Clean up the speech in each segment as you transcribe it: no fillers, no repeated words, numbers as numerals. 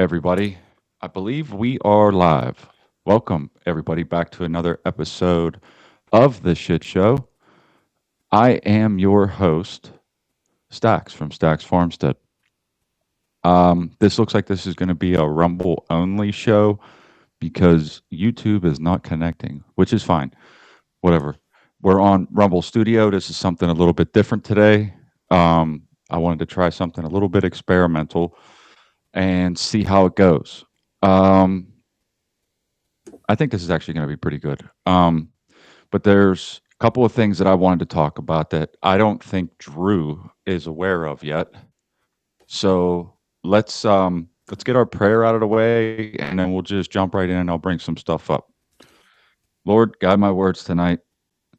everybody. I believe we are live. Welcome, everybody, back to another episode of The Shit Show. I am your host, Stax from Stax Farmstead. This looks like this is going to be a Rumble only show because YouTube is not connecting, which is fine. Whatever. We're on Rumble Studio. This is something a little bit different today. I wanted to try something a little bit experimental and see how it goes. Um, I think this is actually going to be pretty good. But there's a couple of things that I wanted to talk about that I don't think Drew is aware of yet. So let's get our prayer out of the way, and then we'll just jump right in, and I'll bring some stuff up. Lord, guide my words tonight.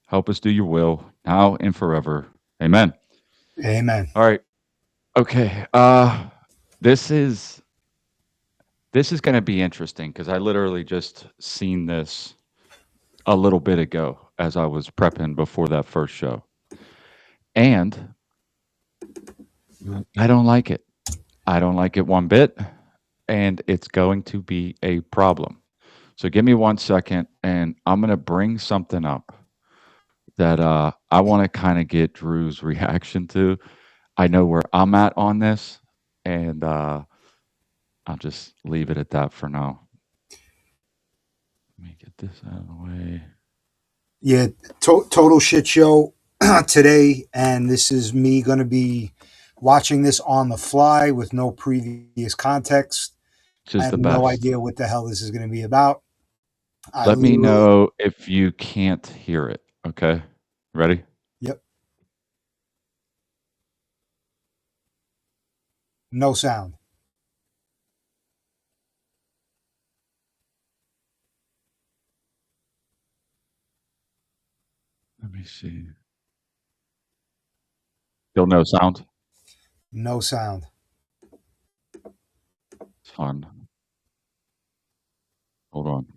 Help us do your will now and forever. Amen. Amen. All right. Okay. This is this is going to be interesting because I literally just seen this a little bit ago as I was prepping before that first show. And I don't like it. I don't like it one bit. And it's going to be a problem. So give me 1 second and I'm going to bring something up that I want to kind of get Drew's reaction to. I know where I'm at on this. And I'll just leave it at that for now. Let me get this out of the way. Yeah, total shit show today, and this is me going to be watching this on the fly with no previous context. Which I is have the no best. idea what the hell this is going to be about. I Let me literally, know if you can't hear it. Okay. Ready? yep, no sound. Let me see. Still no sound? No sound. It's fun. Hold on.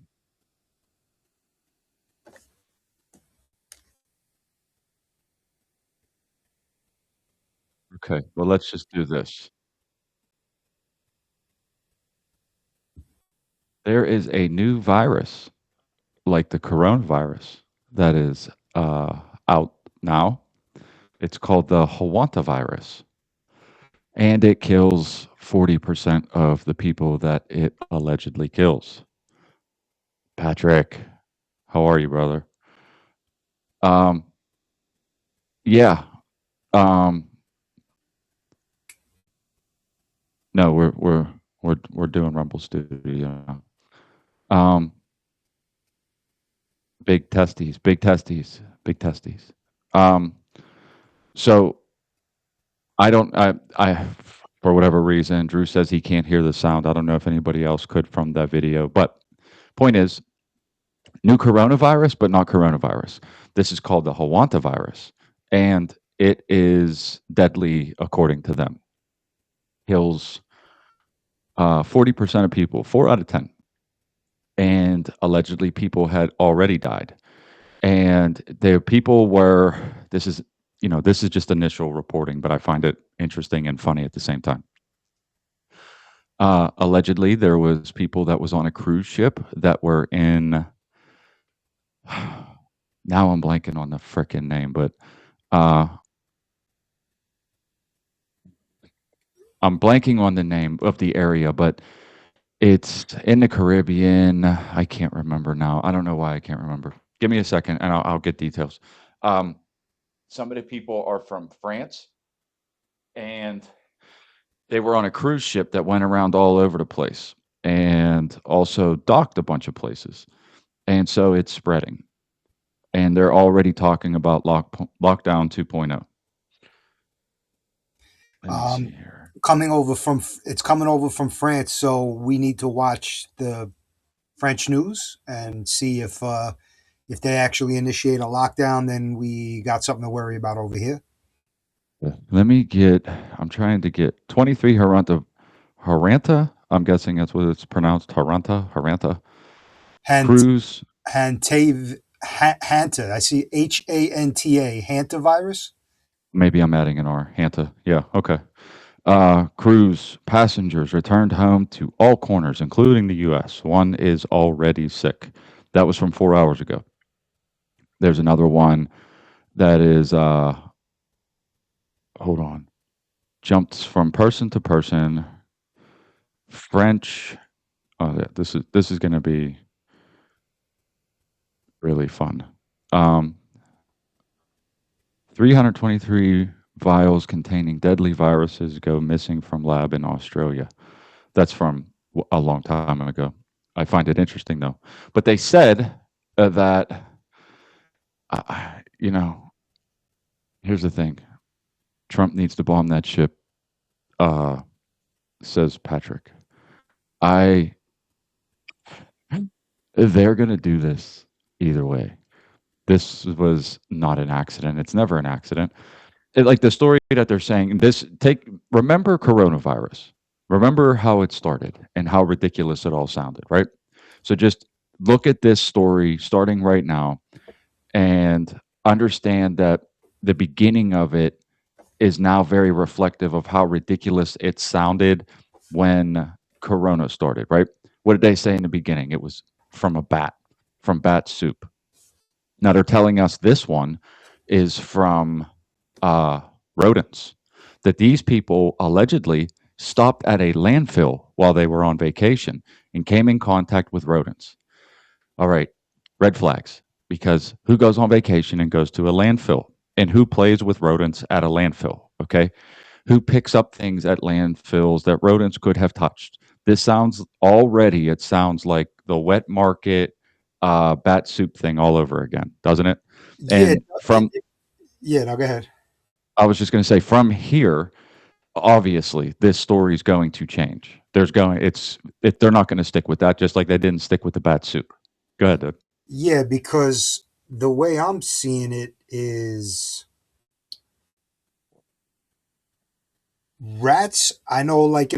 Okay. Well, let's just do this. There is a new virus, like the coronavirus, that is out now. It's called the Hawanta, and it kills 40% of the people that it allegedly kills. Patrick, how are you, brother? Um, yeah. Um, no, we're doing Rumble Studio. Um, big testes, big testes, big testes. Um, so I for whatever reason, Drew says he can't hear the sound. I don't know if anybody else could from that video, but point is, new coronavirus, but not coronavirus. This is called the Hawanta, and it is deadly according to them. Kills 40% of people, 4 out of 10, and allegedly people had already died. And the people were this is this is just initial reporting, but I find it interesting and funny at the same time. Allegedly, there was people that was on a cruise ship that were in. Now I'm blanking on the frickin' name, but uh, I'm blanking on the name of the area, but it's in the Caribbean. I can't remember now. I don't know why I can't remember. Give me a second, and I'll get details. Um, some of the people are from France, and they were on a cruise ship that went around all over the place and also docked a bunch of places. And so it's spreading. And they're already talking about lockdown 2.0. Let me see Um, here. coming over from France, so we need to watch the French news and see if they actually initiate a lockdown. Then we got something to worry about over here. Let me get, I'm trying to get 23 Haranta. I'm guessing that's what it's pronounced. Haranta. Hant Cruise. Hanta. I see Hanta. Hanta virus. Maybe I'm adding an R. Hanta. Yeah. Okay. Cruise passengers returned home to all corners, including the U.S. One is already sick. That was from 4 hours ago. There's another one that is, hold on, jumps from person to person. French. Oh, yeah, this is going to be really fun. Um, 323 vials containing deadly viruses go missing from lab in Australia. That's from a long time ago. I find it interesting though. But they said that, you know, here's the thing: Trump needs to bomb that ship. Uh, says Patrick. I they're gonna do this either way. This was not an accident. It's never an accident. Like the story that they're saying, this take remember coronavirus. Remember how it started and how ridiculous it all sounded, right? So just look at this story starting right now and understand that the beginning of it is now very reflective of how ridiculous it sounded when corona started, right? What did they say in the beginning? It was from a bat, from bat soup. Now they're telling us this one is from uh, rodents. That these people allegedly stopped at a landfill while they were on vacation and came in contact with rodents. All right, red flags. Because who goes on vacation and goes to a landfill? And who plays with rodents at a landfill? Okay. Who picks up things at landfills that rodents could have touched? This sounds already, it sounds like the wet market bat soup thing all over again, doesn't it? Yeah, And from, yeah. No, go ahead. I was just going to say, from here, obviously, this story is going to change. They're not going to stick with that, just like they didn't stick with the bat soup. Go ahead, dude. Yeah, because the way I'm seeing it is rats. I know, like,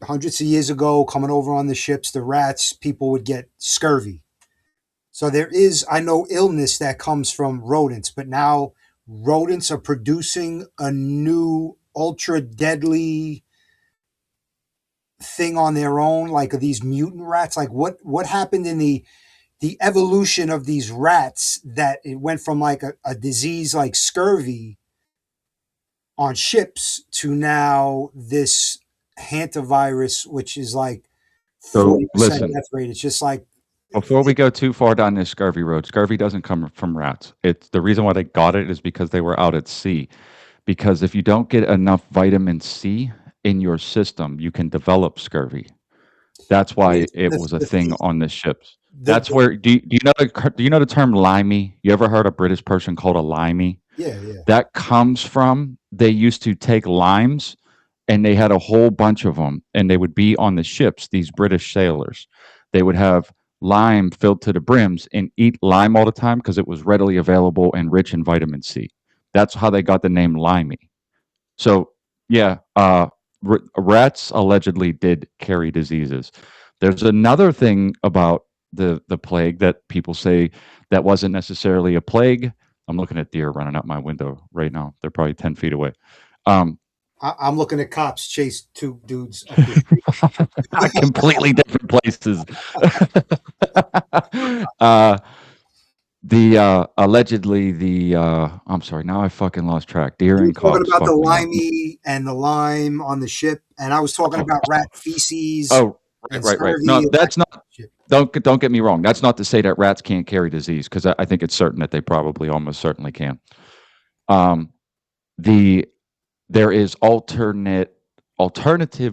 hundreds of years ago, coming over on the ships, the rats, people would get scurvy. So there is, I know, illness that comes from rodents, but now rodents are producing a new ultra deadly thing on their own, like these mutant rats. Like what happened in the evolution of these rats that it went from like a disease like scurvy on ships to now this hantavirus, which is like So 40% listen, death rate. It's just like, before we go too far down this scurvy road, scurvy doesn't come from rats. It's the reason why they got it is because they were out at sea. Because if you don't get enough vitamin C in your system, you can develop scurvy. That's I mean, why it was a thing on the ships. That's the where do you know the term limey? You ever heard a British person called a limey? yeah, yeah. That comes from they used to take limes and they had a whole bunch of them and they would be on the ships, these British sailors. They would have lime filled to the brims and eat lime all the time because it was readily available and rich in vitamin C. That's how they got the name limey. So, yeah, rats allegedly did carry diseases. There's another thing about the plague that people say that wasn't necessarily a plague. I'm looking at deer running out my window right now. They're probably 10 feet away. Um, I'm looking at cops chase two dudes up the street. completely different places. uh, the allegedly the I'm sorry, now I fucking lost track. Deer You and were talking cops about the fuck me up. limey and the lime on the ship, and I was talking about rat feces Oh, and right. No, scurvy and that that's not. shit. Don't get me wrong. That's not to say that rats can't carry disease because I think it's certain that they probably almost certainly can. Um, the there is alternative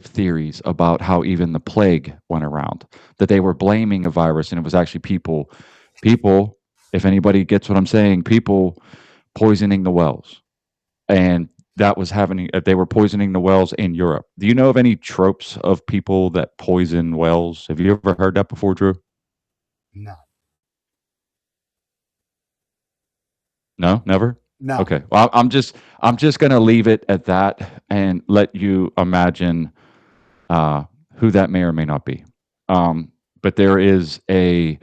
theories about how even the plague went around. That they were blaming a virus and it was actually people. If anybody gets what I'm saying, people poisoning the wells, and that was happening. They were poisoning the wells in Europe. Do you know of any tropes of people that poison wells? Have you ever heard that before, Drew? No, No, never. no. Okay. Well, I'm just gonna leave it at that and let you imagine who that may or may not be. But there's a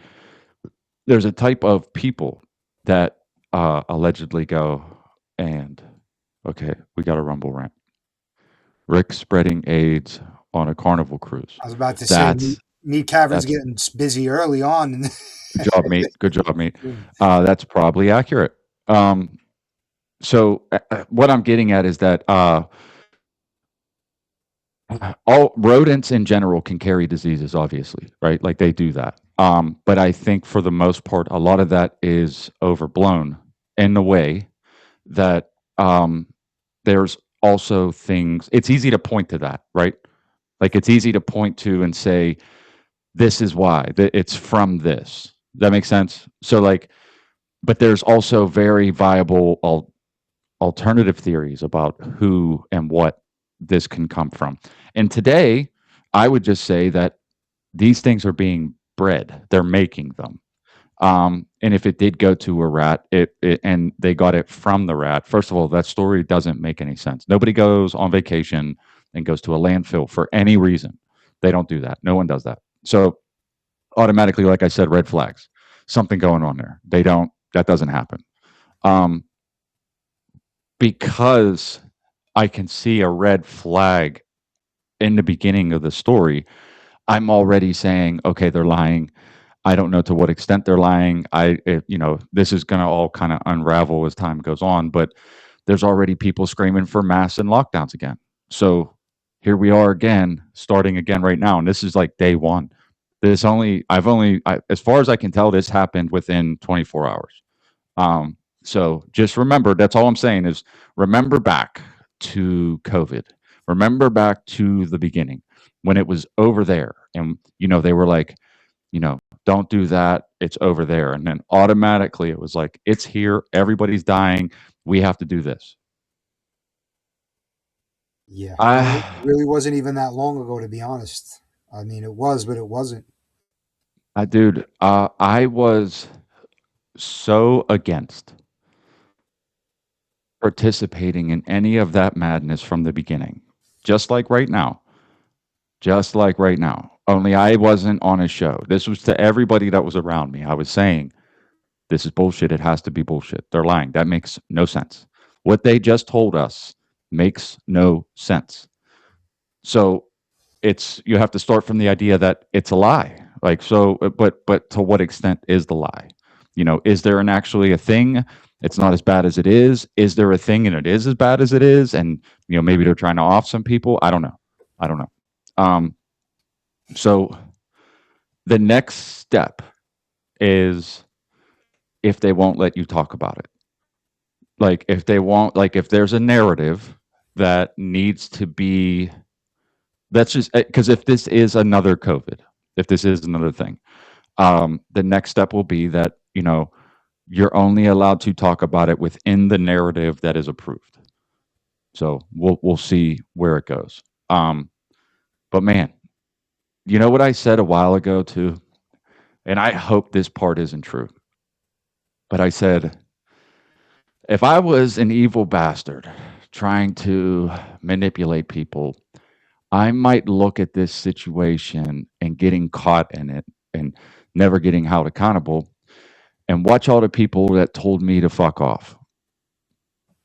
type of people that allegedly go and okay, we got a rumble rant. Rick spreading AIDS on a Carnival cruise. I was about to say That's Meat Cavern's that's getting busy early on. good job, mate. Good job, mate. That's probably accurate. So what I'm getting at is that all rodents in general can carry diseases, obviously, right? Like they do that. But I think for the most part, a lot of that is overblown in the way that there's also things. It's easy to point to that, right? Like it's easy to point to and say, this is why it's from this. Does that make sense? So like, but there's also very viable alternative theories about who and what this can come from. And today, I would just say that these things are being bred. They're making them. And if it did go to a rat, it and they got it from the rat. First of all, that story doesn't make any sense. Nobody goes on vacation and goes to a landfill for any reason. They don't do that. No one does that. So automatically, like I said, red flags. Something going on there. They don't. That doesn't happen. Um, because I can see a red flag in the beginning of the story, I'm already saying, okay, they're lying. I don't know to what extent they're lying. This is going to all kind of unravel as time goes on, but there's already people screaming for masks and lockdowns again. So here we are again, starting again right now. And this is like day one. As far as I can tell, this happened within 24 hours. Um, so just remember, that's all I'm saying is remember back to COVID. Remember back to the beginning when it was over there. And, they were like, don't do that. It's over there. And then automatically it was like, it's here. Everybody's dying. We have to do this. Yeah, and it I, really wasn't even that long ago, to be honest. I mean, it was, but it wasn't. dude, I was so against participating in any of that madness from the beginning. Just like right now. Just like right now. Only I wasn't on a show. This was to everybody that was around me. I was saying, this is bullshit. It has to be bullshit. They're lying. That makes no sense. What they just told us makes no sense. So you have to start from the idea that it's a lie. Like so, but to what extent is the lie? Is there actually a thing? It's not as bad as it is. Is there a thing and it is as bad as it is? And maybe they're trying to off some people. I don't know. I don't know. Um, so the next step is if they won't let you talk about it. Like if they won't, like if there's a narrative that needs to be, that's just because if this is another COVID, if this is another thing, the next step will be that, you're only allowed to talk about it within the narrative that is approved. So we'll see where it goes. But man, you know what I said a while ago too, and I hope this part isn't true. But I said, if I was an evil bastard trying to manipulate people, I might look at this situation and getting caught in it and never getting held accountable and watch all the people that told me to fuck off,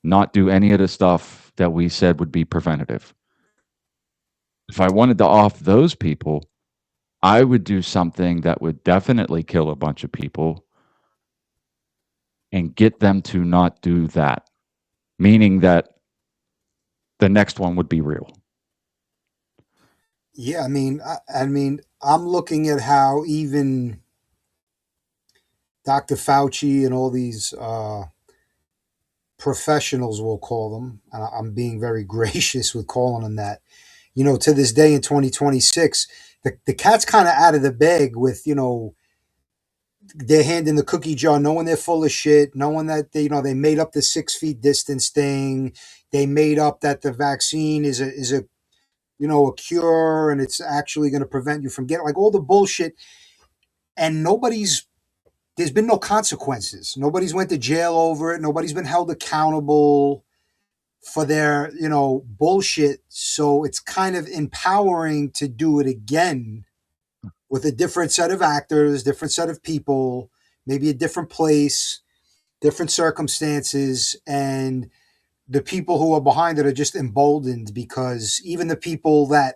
not do any of the stuff that we said would be preventative. If I wanted to off those people, I would do something that would definitely kill a bunch of people and get them to not do that, meaning that the next one would be real. Yeah, I mean, I'm looking at how even Dr. Fauci and all these professionals, we'll call them, and I'm being very gracious with calling them that. To this day in 2026, the cat's kind of out of the bag with their hand in the cookie jar, knowing they're full of shit, knowing that they made up the 6 feet distance thing, they made up that the vaccine is a a cure and it's actually going to prevent you from getting like all the bullshit, and there's been no consequences. Nobody's went to jail over it. Nobody's been held accountable for their bullshit. So it's kind of empowering to do it again with a different set of actors, different set of people, maybe a different place, different circumstances, and the people who are behind it are just emboldened because even the people that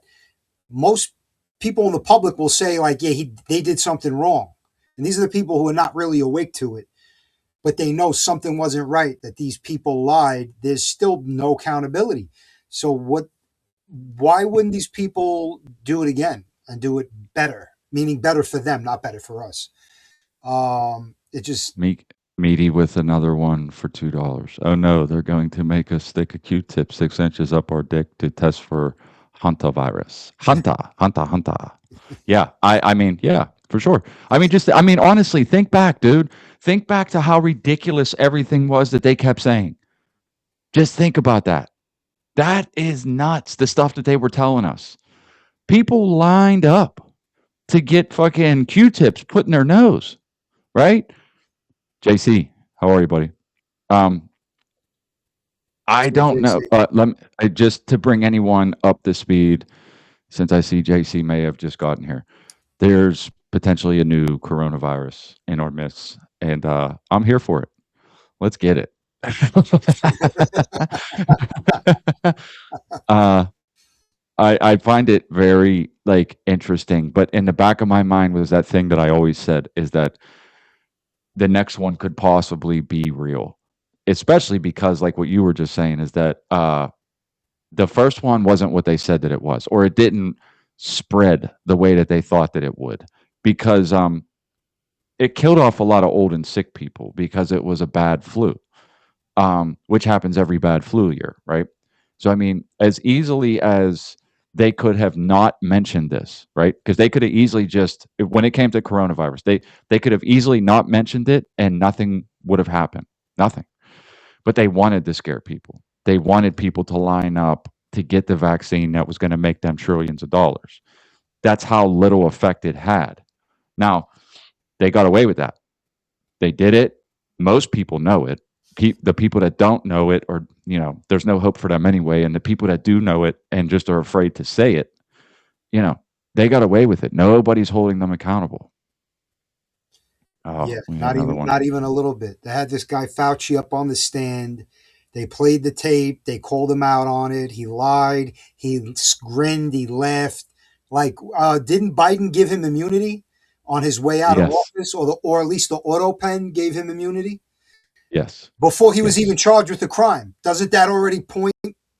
most people in the public will say, like, yeah, they did something wrong. And these are the people who are not really awake to it, but they know something wasn't right, that these people lied. There's still no accountability. So why wouldn't these people do it again and do it better? Meaning better for them, not better for us. It just, Meaty with another one for $2. Oh no, they're going to make us stick a Q-tip 6 inches up our dick to test for hantavirus. Hanta. Yeah, I mean, yeah, for sure. I mean, honestly, think back, dude. Think back to how ridiculous everything was that they kept saying. Just think about that. That is nuts, the stuff that they were telling us. People lined up to get fucking Q-tips put in their nose, right? JC, how are you, buddy? Um, I don't know. Just to bring anyone up to speed, since I see JC may have just gotten here, there's potentially a new coronavirus in our midst, and I'm here for it. Let's get it. uh, I find it very like interesting, but in the back of my mind was that thing that I always said is that the next one could possibly be real, especially because like what you were just saying is that the first one wasn't what they said that it was, or it didn't spread the way that they thought that it would, because it killed off a lot of old and sick people because it was a bad flu, which happens every bad flu year, right? So I mean, as easily as they could have not mentioned this, right? Because they could have easily just, when it came to coronavirus, they could have easily not mentioned it and nothing would have happened, nothing. But they wanted to scare people. They wanted people to line up to get the vaccine that was going to make them trillions of dollars. That's how little effect it had. Now, they got away with that. They did it. Most people know it. The people that don't know it, or, there's no hope for them anyway. And the people that do know it and just are afraid to say it, they got away with it. Nobody's holding them accountable. Oh, yeah, we had another one. not even a little bit. They had this guy Fauci up on the stand. They played the tape. They called him out on it. He lied. He grinned. He laughed. Like, didn't Biden give him immunity on his way out of Yes. office, or at least the auto pen gave him immunity Yes. before he was Yes. even charged with the crime? Doesn't that already point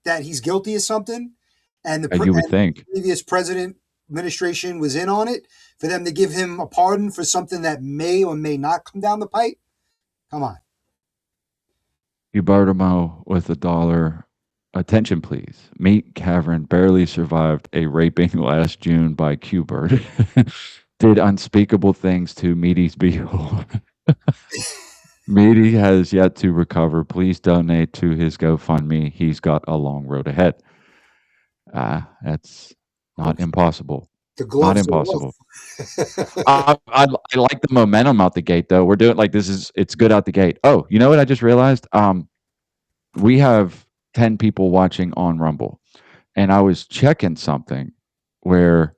that he's guilty of something? And You would and the think. previous president administration was in on it for them to give him a pardon for something that may or may not come down the pipe. Come on. Hubertamo with $1. Attention, please. Meet Cavern barely survived a raping last June by Q-Bird. Did unspeakable things to Meaty's beehole. Meaty has yet to recover. Please donate to his GoFundMe. He's got a long road ahead. That's not impossible. The Not gloves are impossible. rough. I like the momentum out the gate, though. We're doing like it's good out the gate. Oh, you know what I just realized? We have 10 people watching on Rumble, and I was checking something where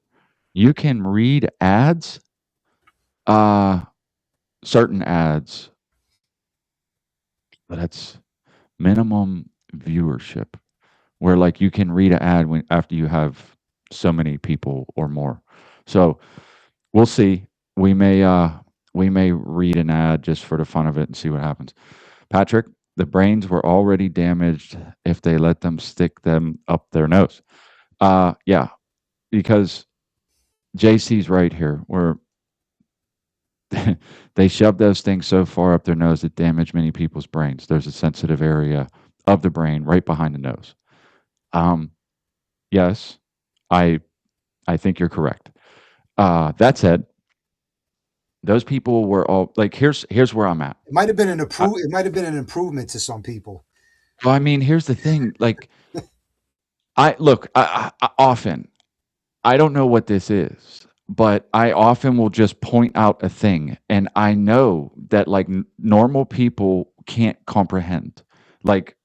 you can read ads, certain ads, but that's minimum viewership, where like you can read an ad after you have so many people or more. So we'll see. We may read an ad just for the fun of it and see what happens. Patrick, the brains were already damaged if they let them stick them up their nose. Yeah, because JC's right here, where they shove those things so far up their nose it damaged many people's brains. There's a sensitive area of the brain right behind the nose. Um, yes, I I think you're correct. That said, those people were all like, here's where I'm at. It might have been it might have been an improvement to some people. Well, I mean, here's the thing. Like, I look. I often I don't know what this is, but I often will just point out a thing, and I know that like normal people can't comprehend. Like,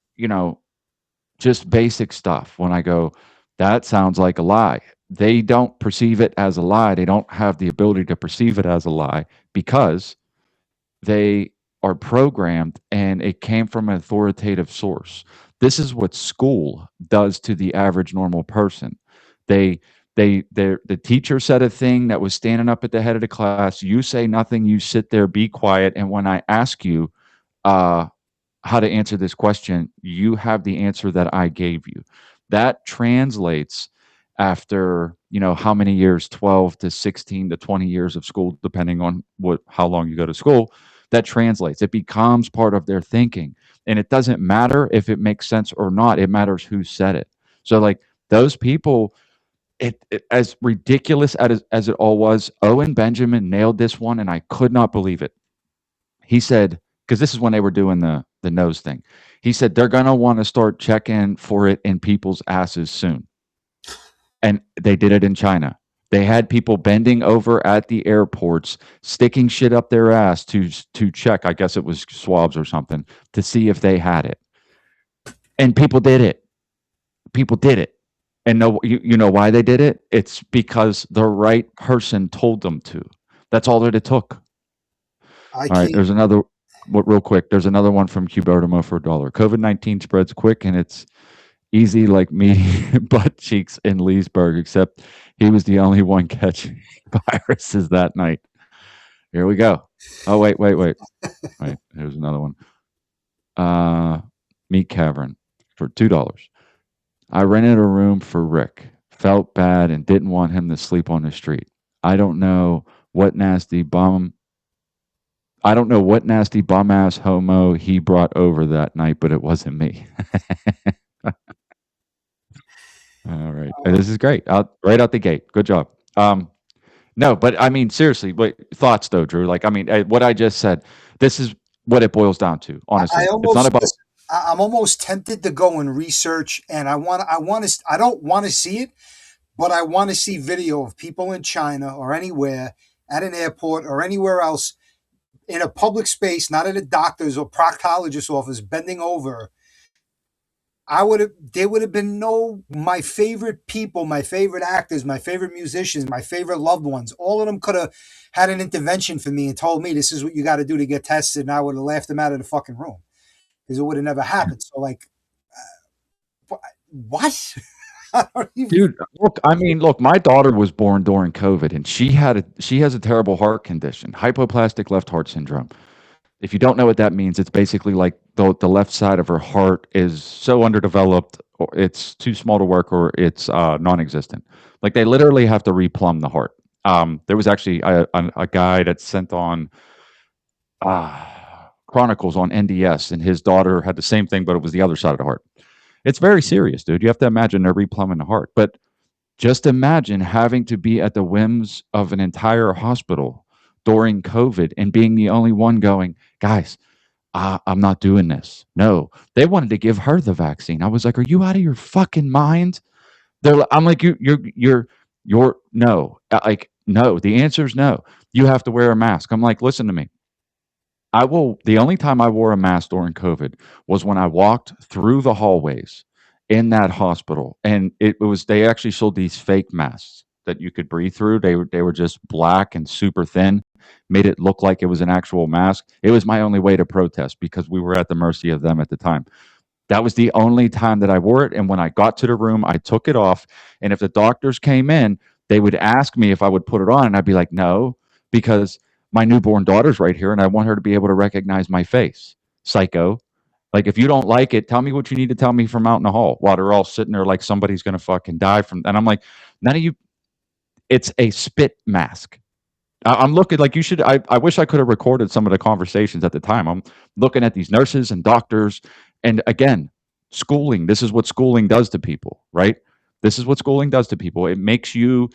just basic stuff. When I go, that sounds like a lie. They don't perceive it as a lie. They don't have the ability to perceive it as a lie because they are programmed and it came from an authoritative source. This is what school does to the average normal person. They the teacher said a thing that was standing up at the head of the class. You say nothing. You sit there, be quiet, and when I ask you, uh, how to answer this question, you have the answer that I gave you. That translates after, how many years, 12 to 16 to 20 years of school, depending on how long you go to school, that translates. It becomes part of their thinking. And it doesn't matter if it makes sense or not. It matters who said it. So like those people, as ridiculous as it all was, Owen Benjamin nailed this one, and I could not believe it. He said, because this is when they were doing the nose thing. He said they're gonna want to start checking for it in people's asses soon, and they did it in China. They had people bending over at the airports, sticking shit up their ass to check. I guess it was swabs or something to see if they had it, and people did it. People did it, and you know why they did it? It's because the right person told them to. That's all that it took. I All right, can't. there's another. What real quick? There's another one from Cubertimo for $1. COVID-19 spreads quick and it's easy like me butt cheeks in Leesburg, except he was the only one catching viruses that night. Here we go. Oh wait. Here's another one. Uh, Meat Cavern for $2. I rented a room for Rick. Felt bad and didn't want him to sleep on the street. I don't know what nasty bum I don't know what nasty bum ass homo he brought over that night, but it wasn't me. All right. And Uh, this is great. Right out the gate. Good job. No, but I mean, seriously, what thoughts though, Drew? Like, I mean, what I just said, this is what it boils down to, I honestly. It's not almost about, listen. I'm almost tempted to go and research, and I don't want to see it, but I want to see video of people in China or anywhere at an airport or anywhere else in a public space, not at a doctor's or proctologist's office, bending over. I would have. There would have been no my favorite people, my favorite actors, my favorite musicians, my favorite loved ones. All of them could have had an intervention for me and told me this is what you got to do to get tested, and I would have laughed them out of the fucking room because it would have never happened. So like, what? I don't even. dude. Look, I mean, look, my daughter was born during COVID, and she has a terrible heart condition, hypoplastic left heart syndrome. If you don't know what that means, it's basically like the left side of her heart is so underdeveloped, or it's too small to work, or it's non-existent. Like they literally have to replumb the heart. There was actually a guy that sent on Chronicles on NDS, and his daughter had the same thing, but it was the other side of the heart. It's very serious, dude. You have to imagine they're replumbing the heart. But just imagine having to be at the whims of an entire hospital during COVID and being the only one going, guys, I'm not doing this. No, they wanted to give her the vaccine. I was like, are you out of your fucking mind? I'm like, you're no, like, no, the answer is no. You have to wear a mask. I'm like, listen to me. The only time I wore a mask during COVID was when I walked through the hallways in that hospital. And they actually sold these fake masks that you could breathe through. They were just black and super thin, made it look like it was an actual mask. It was my only way to protest because we were at the mercy of them at the time. That was the only time that I wore it. And when I got to the room, I took it off. And if the doctors came in, they would ask me if I would put it on. And I'd be like, no, because my newborn daughter's right here and I want her to be able to recognize my face. Psycho. Like, if you don't like it, tell me what you need to tell me from out in the hall while they're all sitting there like somebody's going to fucking die from. And I'm like, none of you, it's a spit mask. I'm looking like you should. I wish I could have recorded some of the conversations at the time. I'm looking at these nurses and doctors, and again, schooling. This is what schooling does to people, right? This is what schooling does to people. It makes you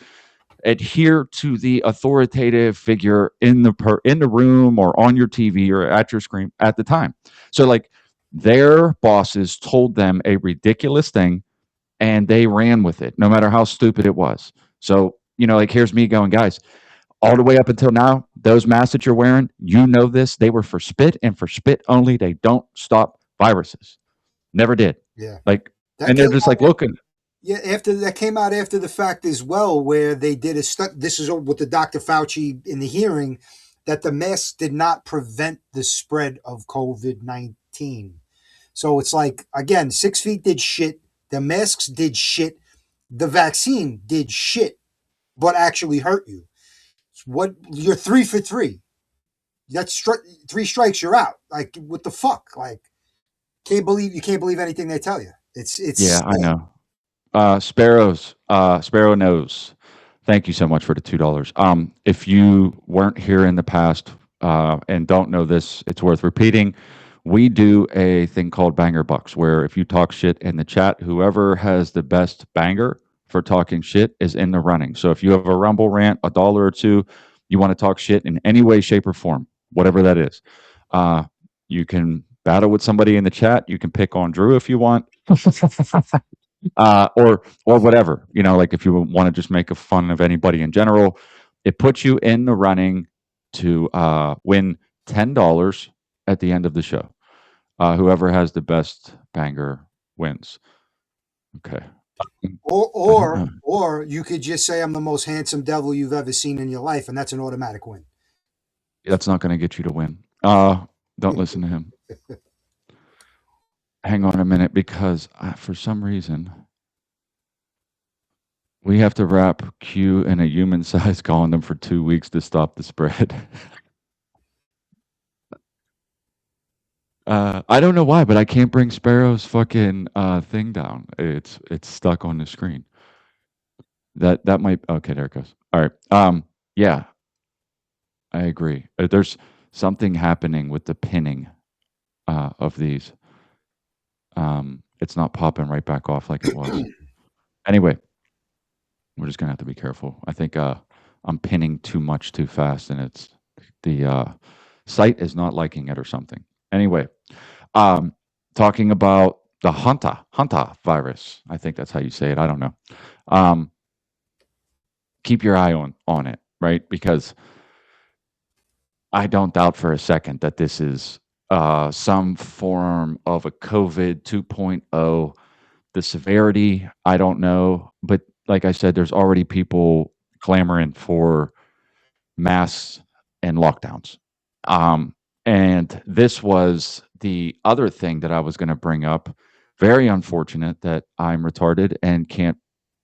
adhere to the authoritative figure in the room or on your TV or at your screen at the time. So like their bosses told them a ridiculous thing, and they ran with it, no matter how stupid it was. So like here's me going, guys, all the way up until now, those masks that you're wearing, this, they were for spit and for spit only. They don't stop viruses. Never did. Yeah, Like, that and they're came just out. like, looking. Yeah, after that came out after the fact as well, where they did a study. This is what the Dr. Fauci in the hearing that the masks did not prevent the spread of COVID-19. So it's like, again, 6 feet did shit. The masks did shit. The vaccine did shit, but actually hurt you. What you're 3 for 3. That's 3 strikes, you're out. Like, what the fuck? Like, can't believe anything they tell you. It's Yeah, I sad. know. Sparrow knows. Thank you so much for the $2. If you weren't here in the past and don't know this, it's worth repeating. We do a thing called Banger Bucks, where if you talk shit in the chat, whoever has the best banger for talking shit is in the running. So if you have a Rumble rant, a dollar or two, you want to talk shit in any way, shape, or form, whatever that is, uh, you can battle with somebody in the chat. You can pick on Drew if you want. Or whatever, like if you want to just make a fun of anybody in general, it puts you in the running to win $10 at the end of the show. Whoever has the best banger wins. Okay. Or I don't or know. or you could just say I'm the most handsome devil you've ever seen in your life, and that's an automatic win. That's not going to get you to win. Don't listen to him. Hang on a minute, because for some reason we have to wrap Q in a human-sized condom for 2 weeks to stop the spread. I don't know why, but I can't bring Sparrow's fucking thing down. It's stuck on the screen. That might okay, there it goes. All right. Yeah, I agree. There's something happening with the pinning of these. It's not popping right back off like it was. Anyway, we're just gonna have to be careful. I think I'm pinning too much too fast, and it's the site is not liking it or something. Anyway, talking about the Hanta virus. I think that's how you say it. I don't know. Um, keep your eye on it, right? Because I don't doubt for a second that this is some form of a COVID 2.0. The severity, I don't know, but like I said, there's already people clamoring for masks and lockdowns. Um, and this was the other thing that I was going to bring up. Very unfortunate that I'm retarded and can't.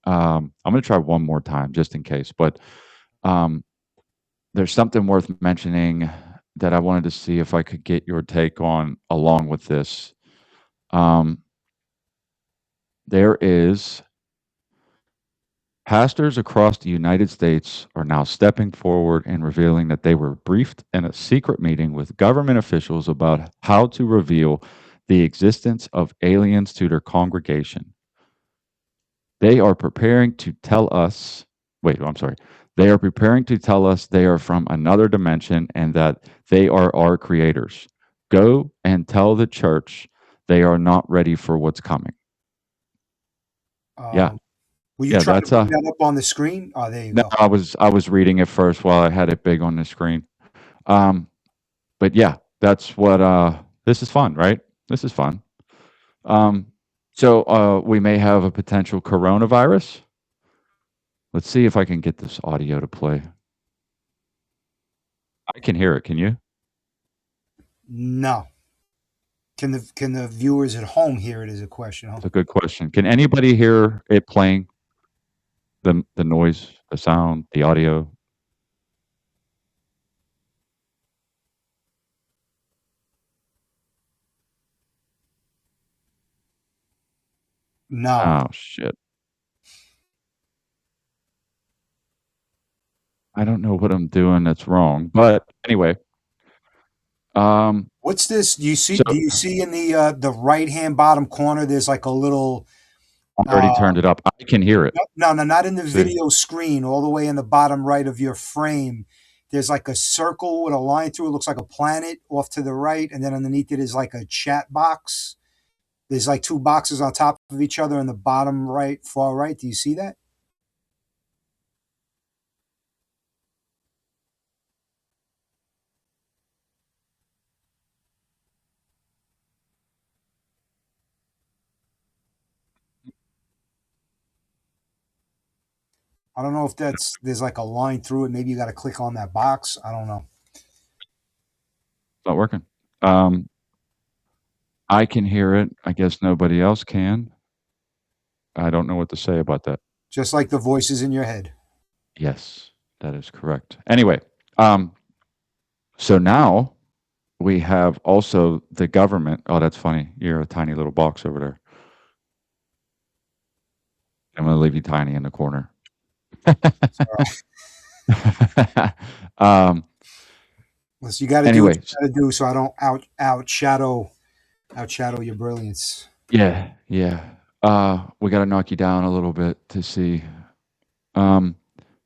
I'm going to try one more time just in case, but um, there's something worth mentioning that I wanted to see if I could get your take on along with this. Um, there is Pastors across the United States are now stepping forward and revealing that they were briefed in a secret meeting with government officials about how to reveal the existence of aliens to their congregation. They are preparing to tell us, wait, I'm sorry. They are preparing to tell us they are from another dimension and that they are our creators. Go and tell the church they are not ready for what's coming. Yeah. Um, were you Yeah, trying to that's bring that up on the screen? Oh, there you no, go. I was reading it first while I had it big on the screen. Um, but yeah, that's what this is fun, right? This is fun. Um, so we may have a potential coronavirus. Let's see if I can get this audio to play. I can hear it. Can you? No. Can the viewers at home hear it? Is a question. Huh? It's a good question. Can anybody hear it playing? The noise, the sound, the audio? No. Oh shit. I don't know what I'm doing that's wrong. But anyway, um, What's this? Do you see? so Do you see in the right hand bottom corner? There's like a little. I Uh, already turned it up. I can hear it. no, no, not in the See? video screen. All the way in the bottom right of your frame. There's like a circle with a line through it. Looks like a planet off to the right, and then underneath it is like a chat box. There's like two boxes on top of each other in the bottom right, far right. Do you see that? I don't know if there's like a line through it. Maybe you got to click on that box. I don't know. It's not working. Um, I can hear it. I guess nobody else can. I don't know what to say about that. Just like the voices in your head. Yes, that is correct. Anyway, um, so now we have also the government. Oh, that's funny. You're a tiny little box over there. I'm going to leave you tiny in the corner. um, Listen, you got to do what you anyways, got to do, so I don't outshadow your brilliance. yeah, yeah. We got to knock you down a little bit to see. Um,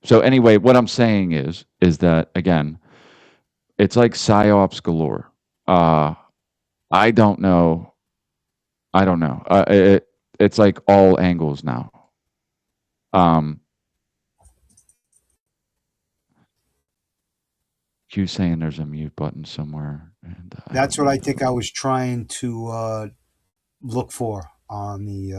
so anyway, what I'm saying is that again, it's like psyops galore. Uh, I don't know. I don't know. It's like all angles now. Um, Q saying there's a mute button somewhere, and I don't That's what know I what the think I was trying to look for on the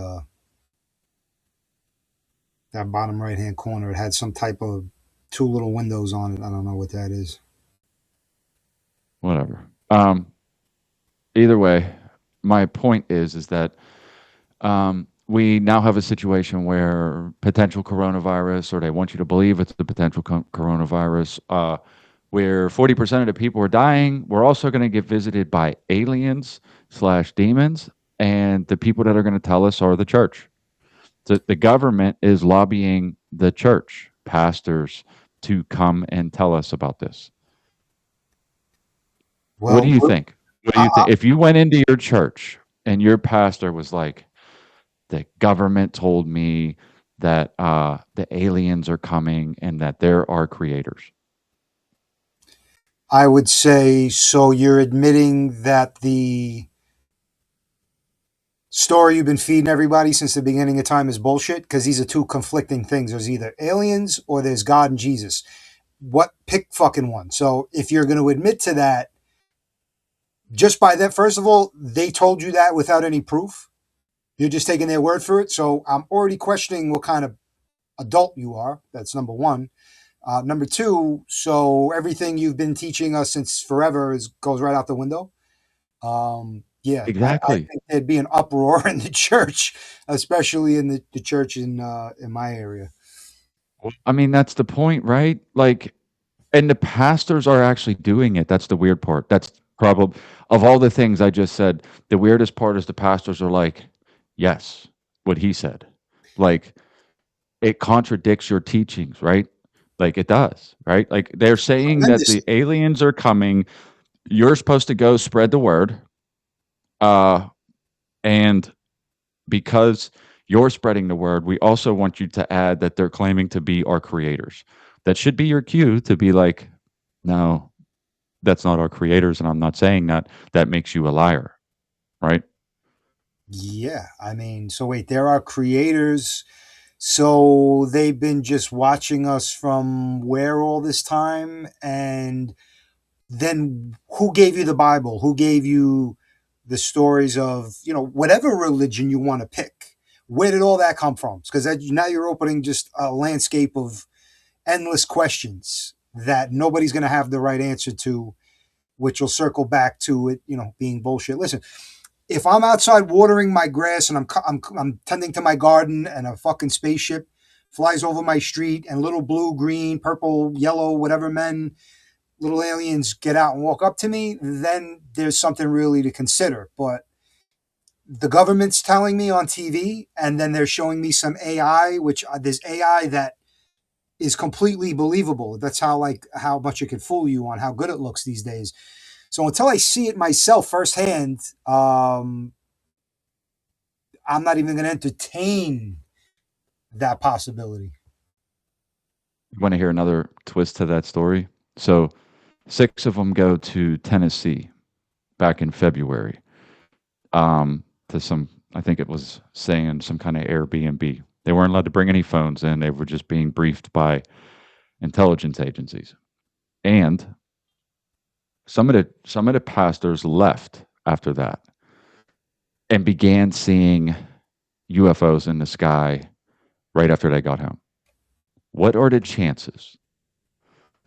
that bottom right hand corner. It had some type of two little windows on it. I don't know what that is. whatever. Either way, my point is that we now have a situation where potential coronavirus, or they want you to believe it's the potential coronavirus, where 40% of the people are dying. We're also going to get visited by aliens slash demons, and the people that are going to tell us are the church. The government is lobbying the church pastors to come and tell us about this. What do Well, you think? What do I, you think? If you went into your church and your pastor was like, the government told me that the aliens are coming and that they're our creators. I would say so. You're admitting that the story you've been feeding everybody since the beginning of time is bullshit because these are two conflicting things. There's either aliens or there's God and Jesus. What pick fucking one? So if you're going to admit to that, just by that, first of all, they told you that without any proof. You're just taking their word for it. So I'm already questioning what kind of adult you are. That's number one. Number two, so everything you've been teaching us since forever goes right out the window. Yeah, I Exactly. think there'd be an uproar in the church, especially in the church in my area. I mean, that's the point, right? Like, and the pastors are actually doing it. That's the weird part. That's probably of all the things I just said, the weirdest part is the pastors are like, yes, what he said. Like, it contradicts your teachings, right? Like it does, right? Like they're saying that the Tremendously. aliens are coming. You're supposed to go spread the word. Uh, and because you're spreading the word, we also want you to add that they're claiming to be our creators. That should be your cue to be like, no, that's not our creators. And I'm not saying that. That makes you a liar, right? Yeah, I mean, so wait, there are creators. So they've been just watching us from where all this time, and then who gave you the Bible? Who gave you the stories of whatever religion you want to pick? Where did all that come from? Because now you're opening just a landscape of endless questions that nobody's going to have the right answer to, which will circle back to it, being bullshit. Listen, if I'm outside watering my grass and I'm tending to my garden and a fucking spaceship flies over my street and little blue, green, purple, yellow, whatever men, little aliens get out and walk up to me, then there's something really to consider. But the government's telling me on TV, and then they're showing me some AI, which there's AI that is completely believable. That's how much it can fool you on how good it looks these days. So until I see it myself firsthand, I'm not even going to entertain that possibility. You want to hear another twist to that story? So, 6 of them go to Tennessee back in February, to some, I think it was saying some kind of Airbnb. They weren't allowed to bring any phones in. They were just being briefed by intelligence agencies. And some of the pastors left after that and began seeing UFOs in the sky right after they got home. What are the chances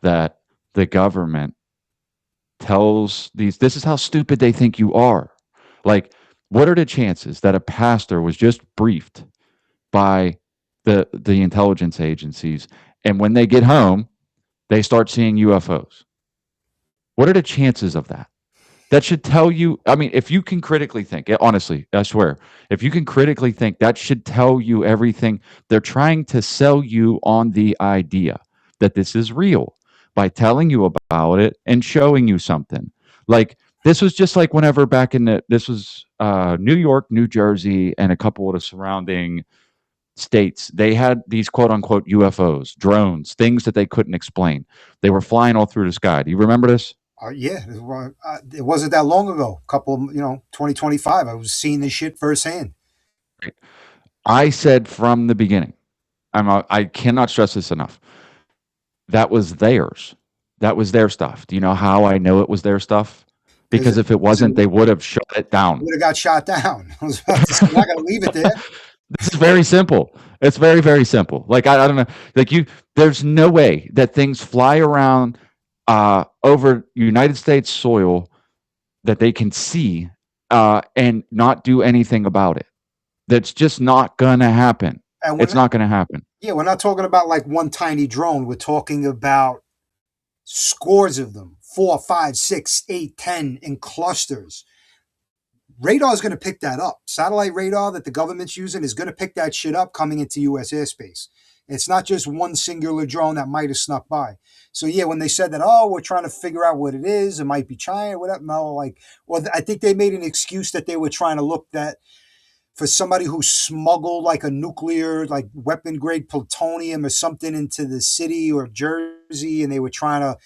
that the government tells these, this is how stupid they think you are? Like, What are the chances that a pastor was just briefed by the intelligence agencies, and when they get home, they start seeing UFOs? What are the chances of that? That should tell you. I mean, if you can critically think, honestly, I swear, if you can critically think, that should tell you everything. They're trying to sell you on the idea that this is real by telling you about it and showing you something. Like this was just like whenever back in this was New York, New Jersey, and a couple of the surrounding states. They had these quote unquote UFOs, drones, things that they couldn't explain. They were flying all through the sky. Do you remember this? Yeah, it wasn't that long ago. Couple, 2025. I was seeing this shit firsthand. I said from the beginning, I cannot stress this enough. That was theirs. That was their stuff. Do you know how I know it was their stuff? Because Because if it wasn't, they would have shut it down. would have got shot down. I was about to say, not going to leave it there. This is very simple. It's very, very simple. Like I don't know. Like there's no way that things fly around over United States soil that they can see and not do anything about it. That's just not gonna happen. And It's not gonna happen. yeah, we're not talking about like one tiny drone. We're talking about scores of them, 4, 5, 6, 8, 10 in clusters. Radar is going to pick that up. Satellite radar that the government's using is going to pick that shit up coming into U.S. airspace. It's not just one singular drone that might have snuck by. So yeah, when they said that, oh, we're trying to figure out what it is, it might be China, whatever. No, well, I think they made an excuse that they were trying to look that for somebody who smuggled like a nuclear, like weapon grade plutonium or something into the city or Jersey, and they were trying to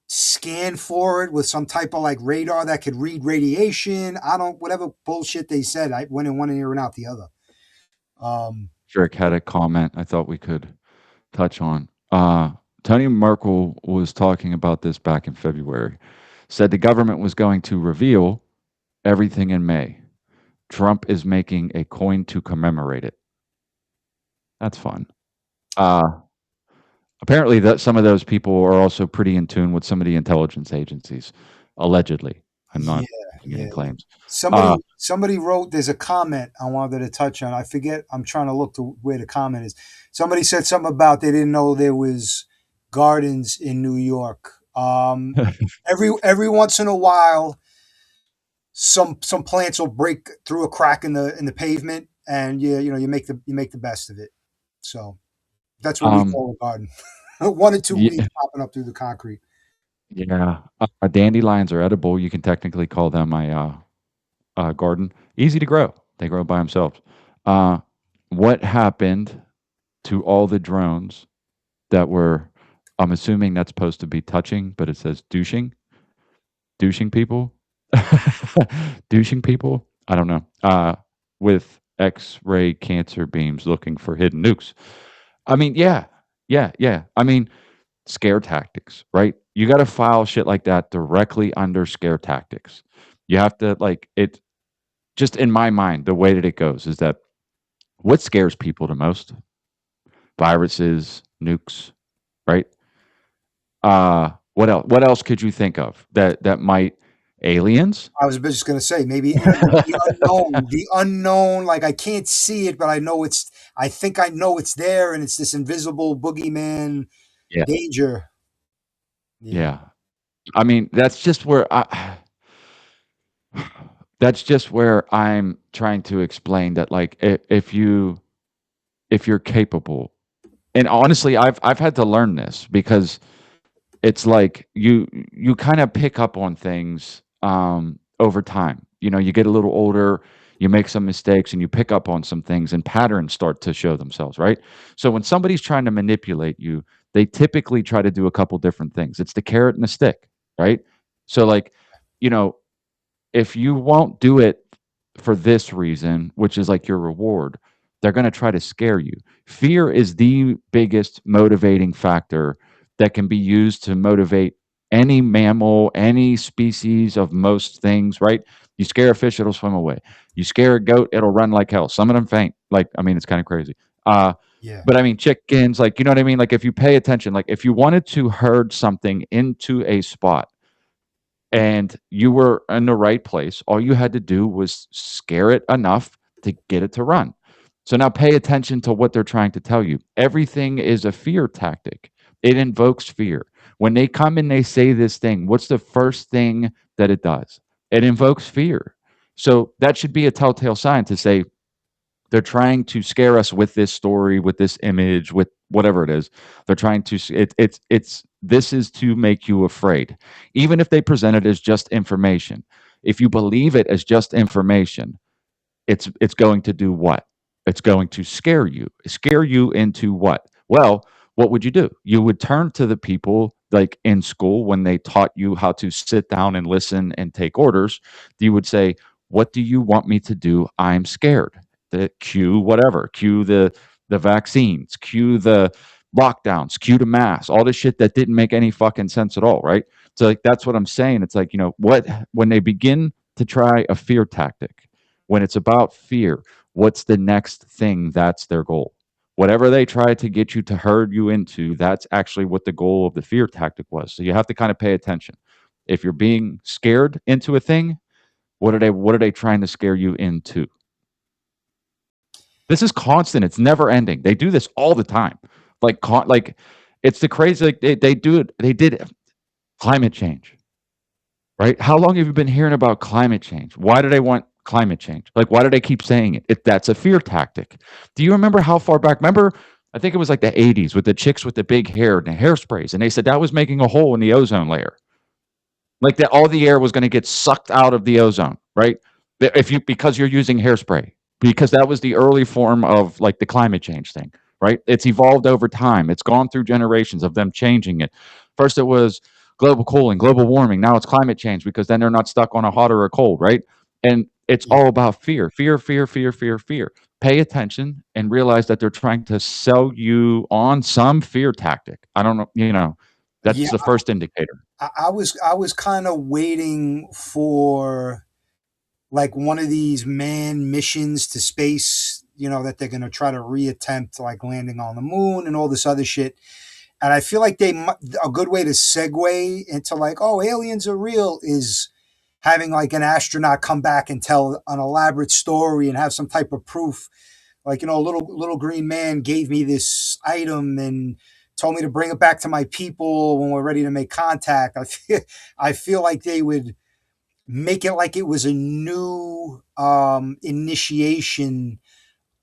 scan for it with some type of like radar that could read radiation. I don't, whatever bullshit they said. I went in one ear and out the other. Rick had a comment I thought we could touch on. Tony Merkel was talking about this back in February. Said the government was going to reveal everything in May. Trump is making a coin to commemorate it. That's fun. Apparently, that some of those people are also pretty in tune with some of the intelligence agencies, allegedly. I'm not making any claims. Somebody wrote. There's a comment I wanted to touch on. I forget. I'm trying to look to where the comment is. Somebody said something about they didn't know there was gardens in New York. Every once in a while, some plants will break through a crack in the pavement, and you make the best of it. So that's what we call a garden. 1 or 2 weeks popping up through the concrete. Yeah, dandelions are edible. You can technically call them a garden. Easy to grow. They grow by themselves. What happened to all the drones that were? I'm assuming that's supposed to be touching, but it says douching people, douching people. I don't know. With X-ray cancer beams looking for hidden nukes. I mean, yeah. I mean, scare tactics, right? You got to file shit like that directly under scare tactics. You have to like it. Just in my mind, the way that it goes is that what scares people the most? Viruses, nukes, right? What else? What else could you think of that might aliens? I was just going to say maybe the unknown, the unknown. Like I can't see it, but I know it's. I think I know it's there, and it's this invisible boogeyman Yeah, danger. yeah. I mean, that's just where that's just where I'm trying to explain that, like, if you're capable, and honestly, I've had to learn this because it's like you kind of pick up on things over time. You know, you get a little older, you make some mistakes, and you pick up on some things, and patterns start to show themselves, right? So when somebody's trying to manipulate you, they typically try to do a couple different things. It's the carrot and the stick, right? So like, you know, if you won't do it for this reason, which is like your reward, they're going to try to scare you. Fear is the biggest motivating factor that can be used to motivate any mammal, any species of most things, right? You scare a fish, it'll swim away. You scare a goat, it'll run like hell. Some of them faint. Like, I mean, it's kind of crazy. Yeah. But I mean, chickens, like, you know what I mean? Like, if you pay attention, like, if you wanted to herd something into a spot, and you were in the right place. All you had to do was scare it enough to get it to run. So now pay attention to what they're trying to tell you. Everything is a fear tactic. It invokes fear. When they come and they say this thing, what's the first thing that it does? It invokes fear. So that should be a telltale sign to say, they're trying to scare us with this story, with this image, with whatever it is. They're trying to it's this is to make you afraid. Even if they present it as just information. If you believe it as just information, it's going to do what? It's going to scare you. Scare you into what? Well, what would you do? You would turn to the people like in school when they taught you how to sit down and listen and take orders. You would say, "What do you want me to do? I'm scared." The cue whatever, cue the vaccines, cue the lockdowns, cue the masks, all this shit that didn't make any fucking sense at all, right? So like that's what I'm saying. It's like, what when they begin to try a fear tactic, when it's about fear, what's the next thing that's their goal? Whatever they try to get you to herd you into, that's actually what the goal of the fear tactic was. So you have to kind of pay attention. If you're being scared into a thing, what are they trying to scare you into? This is constant. It's never ending. They do this all the time. Like it's the crazy like they do it. They did climate change, right? How long have you been hearing about climate change? Why do they want climate change? Like, why do they keep saying it? That's a fear tactic. Do you remember how far back? Remember, I think it was like the 80s with the chicks with the big hair and the hairsprays, and they said that was making a hole in the ozone layer. Like that all the air was going to get sucked out of the ozone, right? If you because you're using hairspray, because that was the early form of like the climate change thing, right? It's evolved over time. It's gone through generations of them changing it. First it was global cooling, global warming. Now it's climate change because then they're not stuck on a hot or a cold, right? And it's Yeah. all about fear, fear, fear, fear, fear, fear. Pay attention and realize that they're trying to sell you on some fear tactic. I don't know, that's Yeah, the first indicator. I was kind of waiting for like one of these manned missions to space, that they're going to try to reattempt like landing on the moon and all this other shit. And I feel like a good way to segue into like, oh, aliens are real is having like an astronaut come back and tell an elaborate story and have some type of proof. Like, a little green man gave me this item and told me to bring it back to my people when we're ready to make contact. I feel like they would make it like it was a new initiation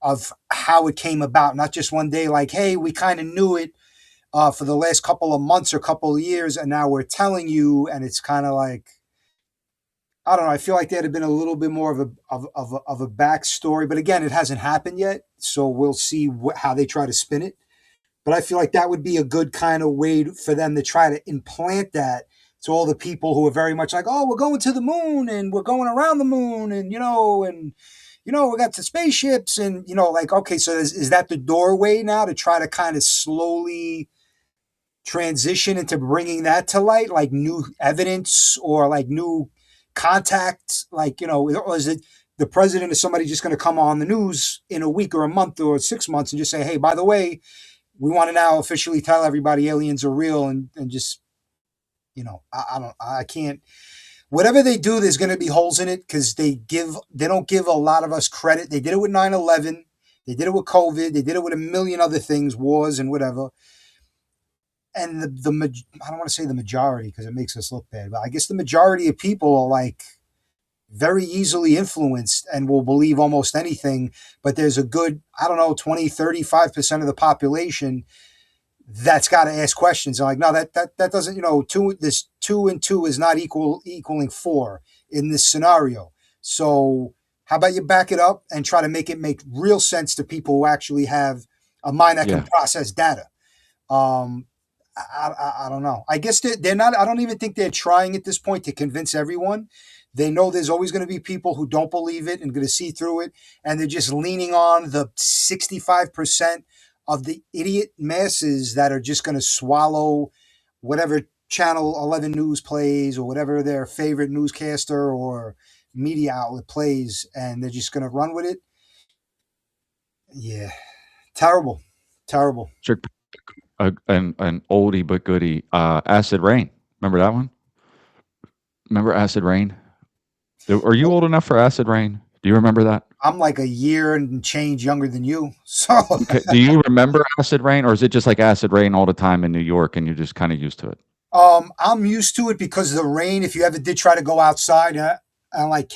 of how it came about, not just one day like, hey, we kind of knew it for the last couple of months or couple of years, and now we're telling you, and it's kind of like, I don't know. I feel like there'd have been a little bit more of a backstory, but again, it hasn't happened yet, so we'll see how they try to spin it. But I feel like that would be a good kind of way for them to try to implant that to all the people who are very much like, oh, we're going to the moon and we're going around the moon, and we got the spaceships, and like, okay, so is that the doorway now to try to kind of slowly transition into bringing that to light, like new evidence or like new contact, like, or is it the president or somebody just going to come on the news in a week or a month or 6 months and just say, hey, by the way, we want to now officially tell everybody aliens are real, and just, I can't. Whatever they do, there's going to be holes in it because they don't give a lot of us credit. They did it with 9/11, they did it with COVID, they did it with a million other things, wars and whatever. And I don't want to say the majority because it makes us look bad, but I guess the majority of people are like very easily influenced and will believe almost anything. But there's a good, I don't know, 20, 35% of the population that's got to ask questions. I'm like, no, that doesn't, two and two is not equaling four in this scenario. So how about you back it up and try to make real sense to people who actually have a mind that can Yeah. process data. Um, I don't know. I guess they're not. I don't even think they're trying at this point to convince everyone. They know there's always going to be people who don't believe it and going to see through it, and they're just leaning on the 65% of the idiot masses that are just going to swallow whatever Channel 11 News plays or whatever their favorite newscaster or media outlet plays, and they're just going to run with it. Yeah, terrible, terrible. Sure. An oldie but goodie, Acid Rain. Remember that one? Remember Acid Rain? Are you old enough for Acid Rain? Do you remember that? I'm like a year and change younger than you. So Okay. Do you remember Acid Rain, or is it just like Acid Rain all the time in New York, and you're just kind of used to it? I'm used to it because of the rain. If you ever did try to go outside, and like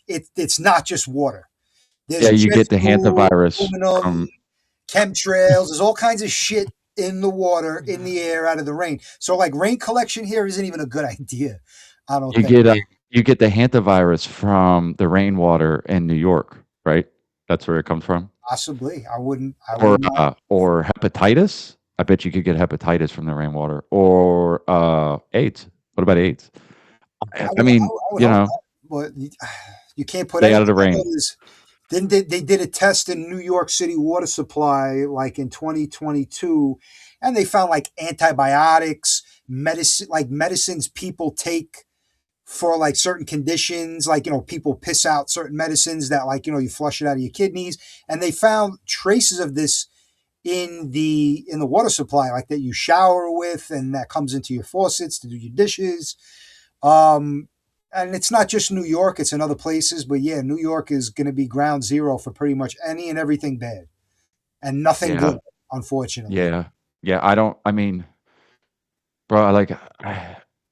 it's not just water. There's Yeah, you jet get the fuel, hantavirus aluminum, from. chemtrails. There's all kinds of shit in the water, in the air, out of the rain. So like rain collection here isn't even a good idea. I don't You think. get you get the hantavirus from the rainwater in New York, right? That's where it comes from. Possibly, I wouldn't. I would not. Or hepatitis. I bet you could get hepatitis from the rainwater, or AIDS. What about AIDS? I mean, I would you hope know, not, but you can't put stay out of anything. the I know rain. there's Then they did a test in New York City water supply like in 2022, and they found like antibiotics, medicine, like medicines people take for like certain conditions, like people piss out certain medicines that like you flush it out of your kidneys, and they found traces of this in the water supply, like that you shower with, and that comes into your faucets to do your dishes. Um, and it's not just New York; it's in other places. But yeah, New York is going to be ground zero for pretty much any and everything bad, and nothing Yeah, good, unfortunately. yeah, yeah. I don't. I mean, bro, like,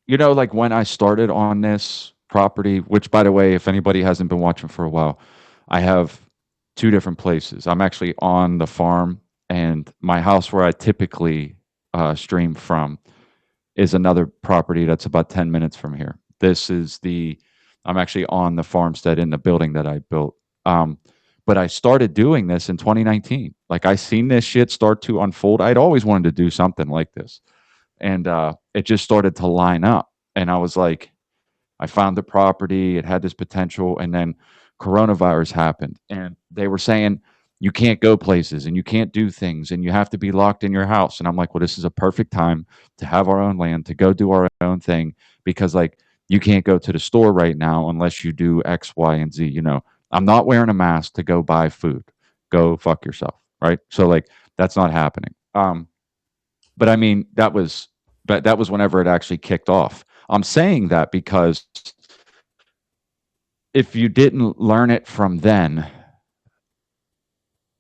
like when I started on this property, which by the way, if anybody hasn't been watching for a while, I have two different places. I'm actually on the farm, and my house where I typically stream from is another property that's about 10 minutes from here. I'm actually on the farmstead in the building that I built. Um, but I started doing this in 2019. Like I seen this shit start to unfold. I'd always wanted to do something like this. And it just started to line up. And I was like, I found the property, it had this potential. And then coronavirus happened. And they were saying, you can't go places and you can't do things and you have to be locked in your house. And I'm like, well, this is a perfect time to have our own land, to go do our own thing because, like, you can't go to the store right now unless you do X, Y, and Z. I'm not wearing a mask to go buy food. Go fuck yourself. Right. So, like, that's not happening. But I mean, that was whenever it actually kicked off. I'm saying that because if you didn't learn it from then,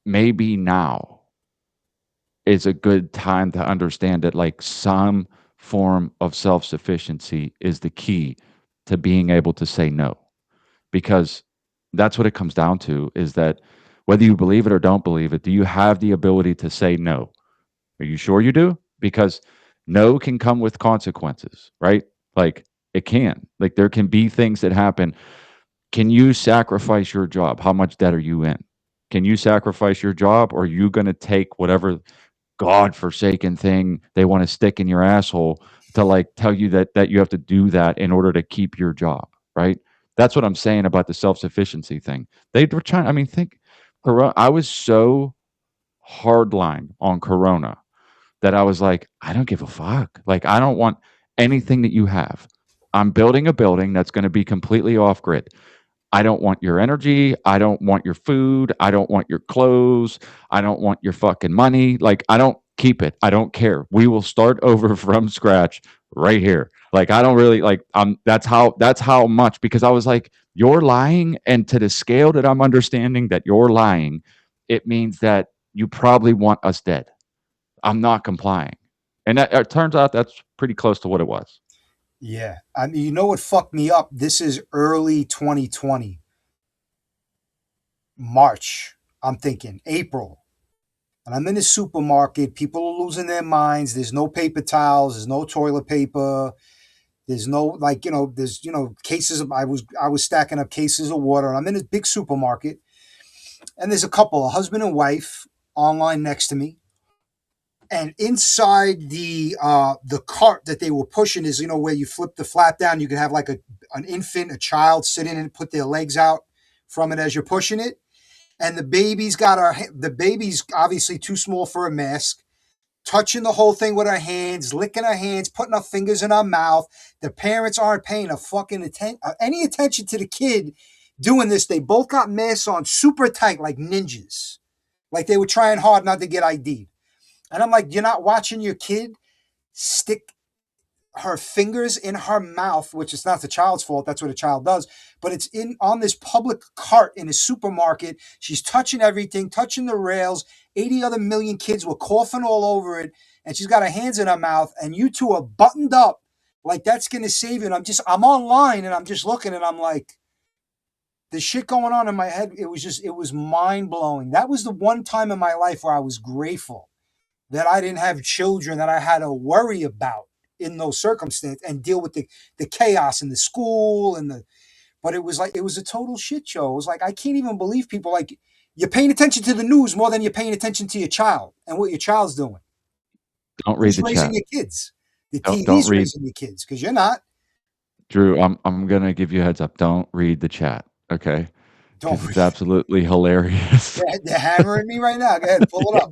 maybe now is a good time to understand that, like, some form of self-sufficiency is the key to being able to say no, because that's what it comes down to, is that whether you believe it or don't believe it, do you have the ability to say no? Are you sure you do? Because no can come with consequences, right? Like, it can. Like, there can be things that happen. Can you sacrifice your job? How much debt are you in? Can you sacrifice your job, or are you going to take whatever god-forsaken thing they want to stick in your asshole to, like, tell you that you have to do that in order to keep your job, right? That's what I'm saying about the self-sufficiency thing. They were trying. I mean, think. I was so hardline on Corona that I was like, I don't give a fuck. Like, I don't want anything that you have. I'm building a building that's going to be completely off grid. I don't want your energy. I don't want your food. I don't want your clothes. I don't want your fucking money. Like, I don't keep it. I don't care. We will start over from scratch right here. Like, I don't really like that's how much, because I was like, you're lying, and to the scale that I'm understanding that you're lying, it means that you probably want us dead. I'm not complying. And that it turns out that's pretty close to what it was. Yeah, I mean, you know what fucked me up? This is early 2020, March. I'm thinking April, and I'm in the supermarket. People are losing their minds. There's no paper towels. There's no toilet paper. There's no like there's cases of I was stacking up cases of water. And I'm in a big supermarket, and there's a couple, a husband and wife, online next to me. And inside the cart that they were pushing is where you flip the flap down. You can have like an infant, a child sitting and put their legs out from it as you're pushing it. And the baby's obviously too small for a mask, touching the whole thing with our hands, licking our hands, putting our fingers in our mouth. The parents aren't paying a fucking any attention to the kid doing this. They both got masks on super tight like ninjas, like they were trying hard not to get ID'd. And I'm like, you're not watching your kid stick her fingers in her mouth, which is not the child's fault. That's what a child does. But it's in on this public cart in a supermarket. She's touching everything, touching the rails. 80 other million kids were coughing all over it, and she's got her hands in her mouth. And you two are buttoned up like that's going to save you. And I'm online and I'm just looking and I'm like, the shit going on in my head. It was mind blowing. That was the one time in my life where I was grateful that I didn't have children that I had to worry about in those circumstances and deal with the chaos in the school but it was like it was a total shit show. It was like I can't even believe people like you're paying attention to the news more than you're paying attention to your child and what your child's doing. Don't read Who's the raising chat. your kids? The Don't TV's read. raising your kids because you're not. Drew, I'm gonna give you a heads up. Don't read the chat, okay? Don't. Because it's absolutely hilarious. They're hammering me right now. Go ahead, pull it up.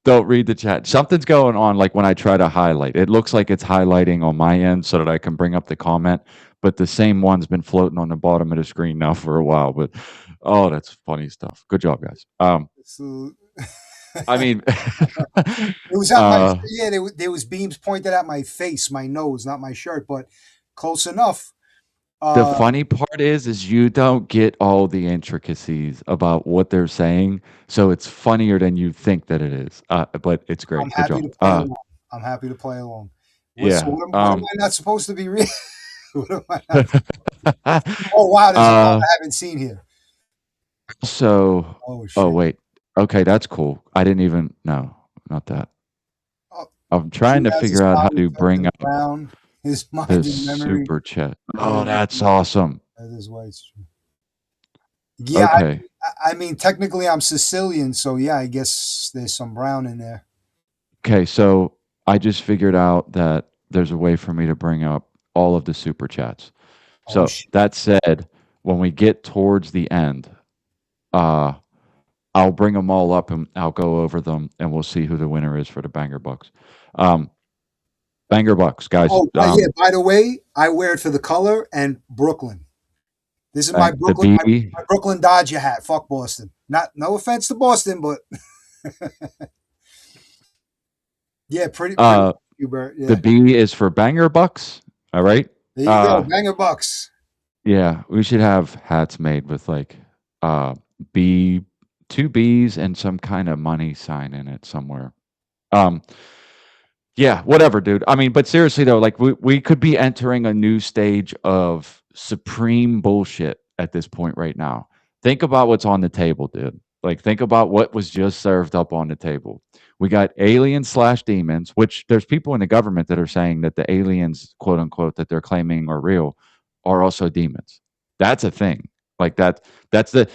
Don't read the chat. Something's going on. Like when I try to highlight, it looks like it's highlighting on my end so that I can bring up the comment. But the same one's been floating on the bottom of the screen now for a while. But oh, that's funny stuff. Good job, guys. So, I mean, it was at my uh, yeah. There was beams pointed at my face, my nose, not my shirt, but close enough. the Uh, funny part is you don't get all the intricacies about what they're saying, so it's funnier than you think that it is. But it's I'm great. Good happy job. to play along. I'm happy to play along. So Yeah. what am I not supposed to be reading? What am I not? Oh wow, there's a lot uh, I haven't seen here. so, Oh oh shit. wait. Okay, that's cool. I didn't even no, not that. Oh, I'm he trying to has his figure out how body to tucked in bring the up ground. His the mind in memory. super chat. Oh, Oh, that's awesome. that is why it's true. Yeah, Okay. I mean, technically I'm Sicilian, so yeah, I guess there's some brown in there. Okay, so I just figured out that there's a way for me to bring up all of the super chats. Oh So shit. that said, when we get towards the end, uh, I'll bring them all up and I'll go over them and we'll see who the winner is for the Banger Bucks. Um, Banger Bucks, guys. Oh, yeah. By the way, I wear it for the color and Brooklyn. This is The B, My Brooklyn Dodger hat. Fuck Boston. Not no offense to Boston, but yeah, pretty uh, Hubert. the Yeah. B is for Banger Bucks. All right. There you go. Uh, Banger Bucks. yeah, we should have hats made with like uh, B, two B's and some kind of money sign in it somewhere. Um, Yeah, whatever, dude. I mean, but seriously though, like we could be entering a new stage of supreme bullshit at this point right now. Think about what's on the table, dude. Like think about what was just served up on the table. We got aliens slash demons, which there's people in the government that are saying that the aliens, quote unquote, that they're claiming are real, are also demons. That's a thing. Like that's the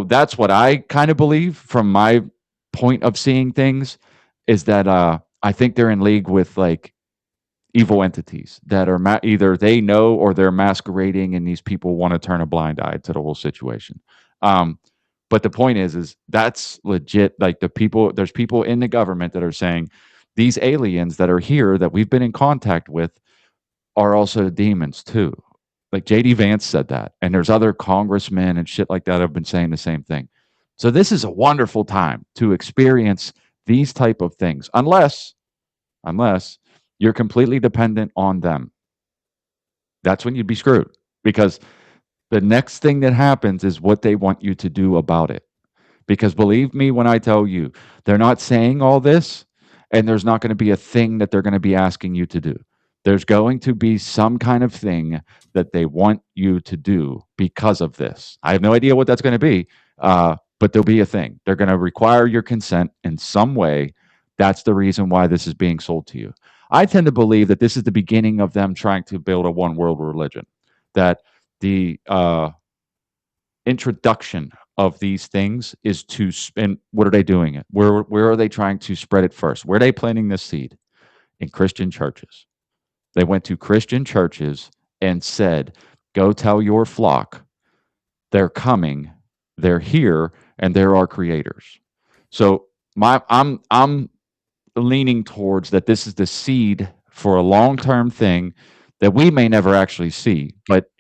that's what I kind of believe from my point of seeing things is that I think they're in league with like evil entities that are either they know or they're masquerading, and these people want to turn a blind eye to the whole situation. Um, but the point is that's legit. Like there's people in the government that are saying these aliens that are here that we've been in contact with are also demons too. Like JD Vance said that, and there's other congressmen and shit like that have been saying the same thing. So this is a wonderful time to experience these type of things, unless you're completely dependent on them. That's when you'd be screwed because the next thing that happens is what they want you to do about it. Because believe me when I tell you, they're not saying all this, and there's not going to be a thing that they're going to be asking you to do. There's going to be some kind of thing that they want you to do because of this. I have no idea what that's going to be, but there'll be a thing. They're going to require your consent in some way. That's the reason why this is being sold to you. I tend to believe that this is the beginning of them trying to build a one world religion. That the introduction of these things is to and what are they doing it where are they trying to spread it first? Where are they planting this seed? In Christian churches. They went to Christian churches and said, go tell your flock they're coming, they're here, and they're our creators. So I'm leaning towards that this is the seed for a long-term thing that we may never actually see, but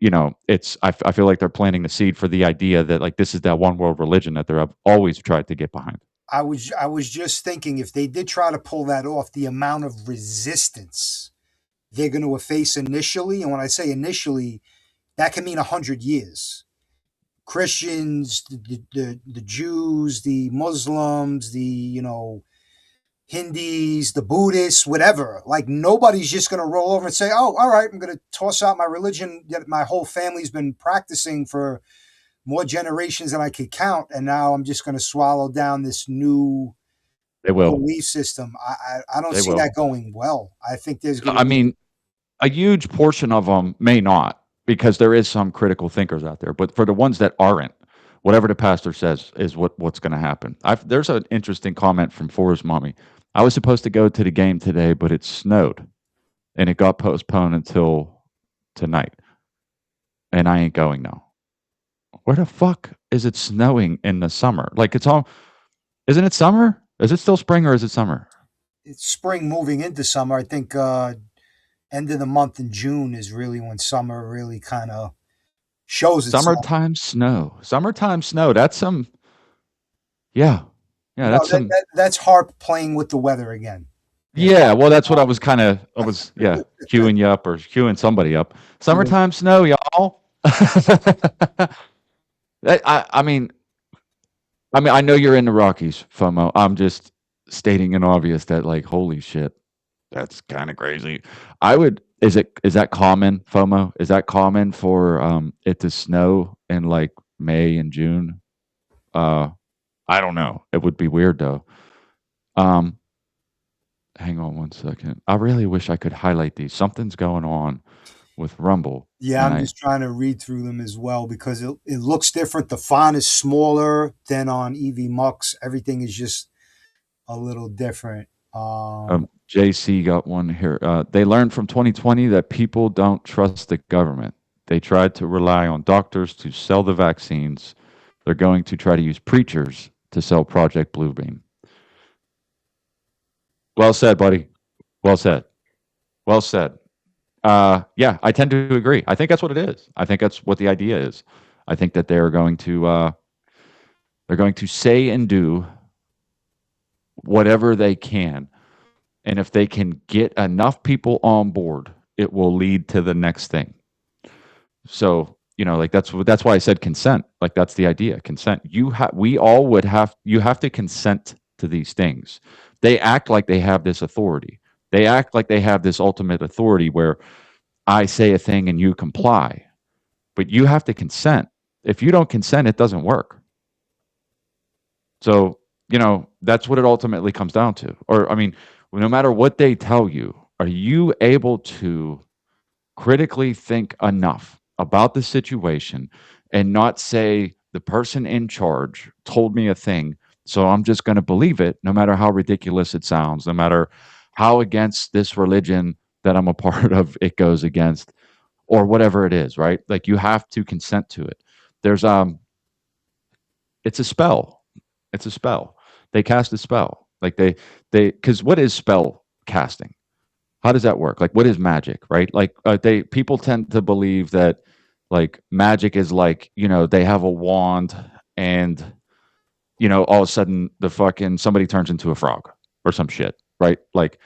I feel like they're planting the seed for the idea that like this is that one world religion that they're always tried to get behind. I was just thinking if they did try to pull that off, the amount of resistance they're going to face initially, and when I say initially, that can mean 100 years. Christians, the Jews, the Muslims, the Hindis, the Buddhists, whatever. Like nobody's just going to roll over and say, "Oh, all right, I'm going to toss out my religion that my whole family's been practicing for more generations than I could count, and now I'm just going to swallow down this new They will. belief system." I don't They see will. that going well. I think there's going to I be mean, a huge portion of them may not, because there is some critical thinkers out there. But for the ones that aren't, whatever the pastor says is what's going to happen. There's an interesting comment from Forrest Mommy. I was supposed to go to the game today, but it snowed and it got postponed until tonight, and I ain't going now. Where the fuck is it snowing in the summer? Like it's all, isn't it summer? Is it still spring or is it summer? it's spring moving into summer. I think end of the month in June is really when summer really kind of shows itself. Summertime snow. Summertime snow. That's some, yeah. Yeah, No, that's some, that's Harp playing with the weather again. Yeah, yeah. Well, that's what I was, yeah, queuing you up or queuing somebody up. yeah. Summertime snow, y'all. I mean, I know you're in the Rockies, FOMO. I'm just stating an obvious that, like, holy shit, that's kind of crazy. I would. Is that common, FOMO? Is that common for it to snow in like May and June? Uh, I don't know. It would be weird though. Um, hang on one second. I really wish I could highlight these. Something's going on with Rumble, Yeah, and I'm I just trying to read through them as well because it looks different. The font is smaller than on EV Mux. Everything is just a little different. JC got one here. They learned from 2020 that people don't trust the government. They tried to rely on doctors to sell the vaccines. They're going to try to use preachers to sell Project Bluebeam. Well said, buddy. Well said. Well said. Yeah, I tend to agree. I think that's what it is. I think that's what the idea is. I think that they're going to say and do whatever they can, and if they can get enough people on board, it will lead to the next thing. So, like that's why I said consent. Like that's the idea. Consent. We all would have you have to consent to these things. They act like they have this authority. They act like they have this ultimate authority where I say a thing and you comply. But you have to consent. If you don't consent, it doesn't work. So, that's what it ultimately comes down to. Or no matter what they tell you, are you able to critically think enough about the situation and not say the person in charge told me a thing, so I'm just going to believe it no matter how ridiculous it sounds, no matter how against this religion that I'm a part of it goes against, or whatever it is, right? Like you have to consent to it. There's it's a spell. It's a spell. They cast a spell. Like they because what is spell casting? How does that work? Like, what is magic, right? Like, they people tend to believe that like magic is like they have a wand and all of a sudden the fucking somebody turns into a frog or some shit, right? Like,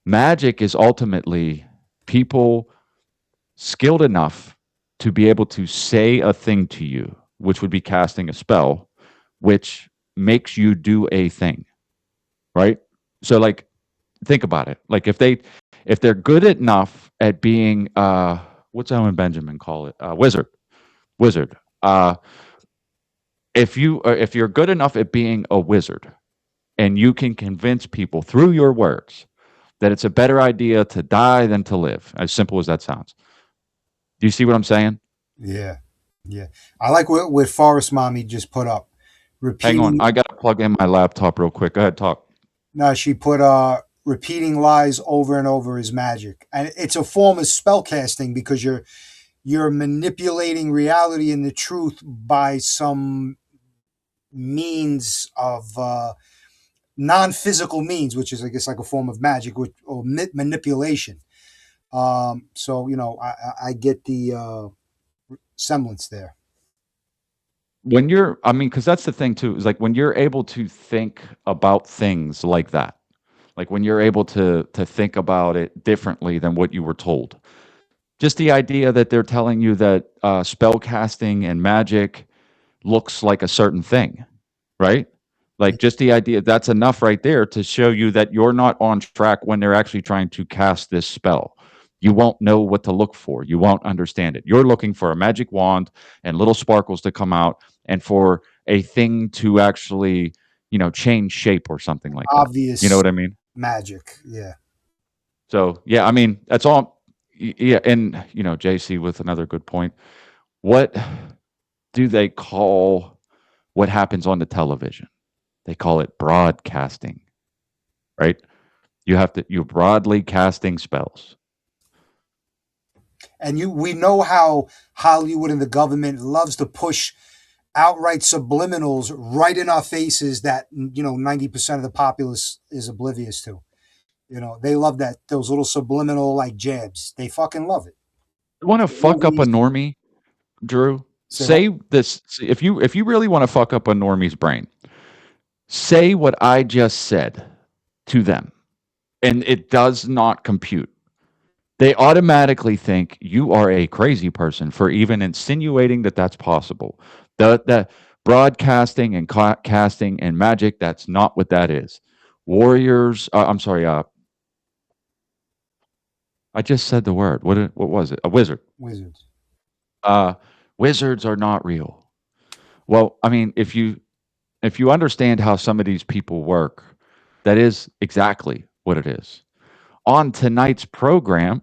magic is ultimately people skilled enough to be able to say a thing to you, which would be casting a spell, which makes you do a thing, right? So, like, think about it. Like, if they're good enough at being what's Owen Benjamin call it? Wizard. If you're good enough at being a wizard and you can convince people through your words that it's a better idea to die than to live, as simple as that sounds. Do you see what I'm saying? Yeah, yeah. I like what Forest Mommy just put up. Hang on, Repeating, I gotta plug in my laptop real quick. Go ahead, talk. no, she put repeating lies over and over is magic, and it's a form of spell casting because you're manipulating reality and the truth by some means of non-physical means, which is I guess like a form of magic or manipulation. So I get the semblance there. when you're, I mean, because that's the thing too, is like when you're able to think about things like that, like when you're able to think about it differently than what you were told. Just the idea that they're telling you that spell casting and magic looks like a certain thing, right? Like just the idea that's enough right there to show you that you're not on track when they're actually trying to cast this spell. You won't know what to look for. You won't understand it. You're looking for a magic wand and little sparkles to come out and for a thing to actually, change shape or something like that. You know Obvious what I mean? magic. Yeah. So, yeah, I mean, that's all. Yeah. And, JC with another good point. What do they call what happens on the television? They call it broadcasting, right? You're broadly casting spells. And we know how Hollywood and the government loves to push outright subliminals right in our faces that 90% of the populace is oblivious to. They love that, those little subliminal like jabs. They fucking love it. You want to fuck up a Movies. normie, Drew? Say what? Say this if you really want to fuck up a normie's brain, say what I just said to them, and it does not compute. They automatically think you are a crazy person for even insinuating that that's possible. The broadcasting and casting and magic, that's not what that is. Warriors, I'm sorry, I just said the word. What was it? A wizard. Wizards. Uh, Wizards are not real. Well, I mean, if you understand how some of these people work, that is exactly what it is. On tonight's programming,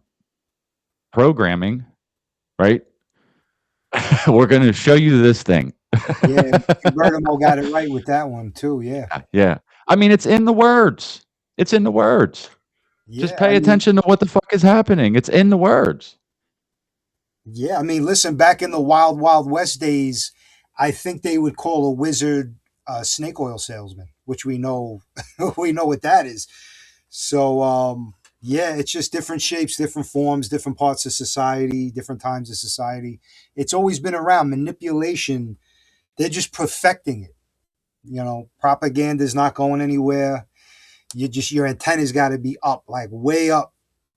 right? We're going to show you this thing. Yeah, Bergamo got it right with that one too. Yeah. Yeah. I mean, it's in the words. It's in the words. Just Yeah, I pay mean, attention to what the fuck is happening. It's in the words. yeah, I mean, listen, back in the Wild Wild West days, I think they would call a wizard a snake oil salesman, which we know we know what that is. So yeah, it's just different shapes, different forms, different parts of society, different times of society. It's always been around. Manipulation, they're just perfecting it. Propaganda is not going anywhere. Your antennas got to be up, like way up,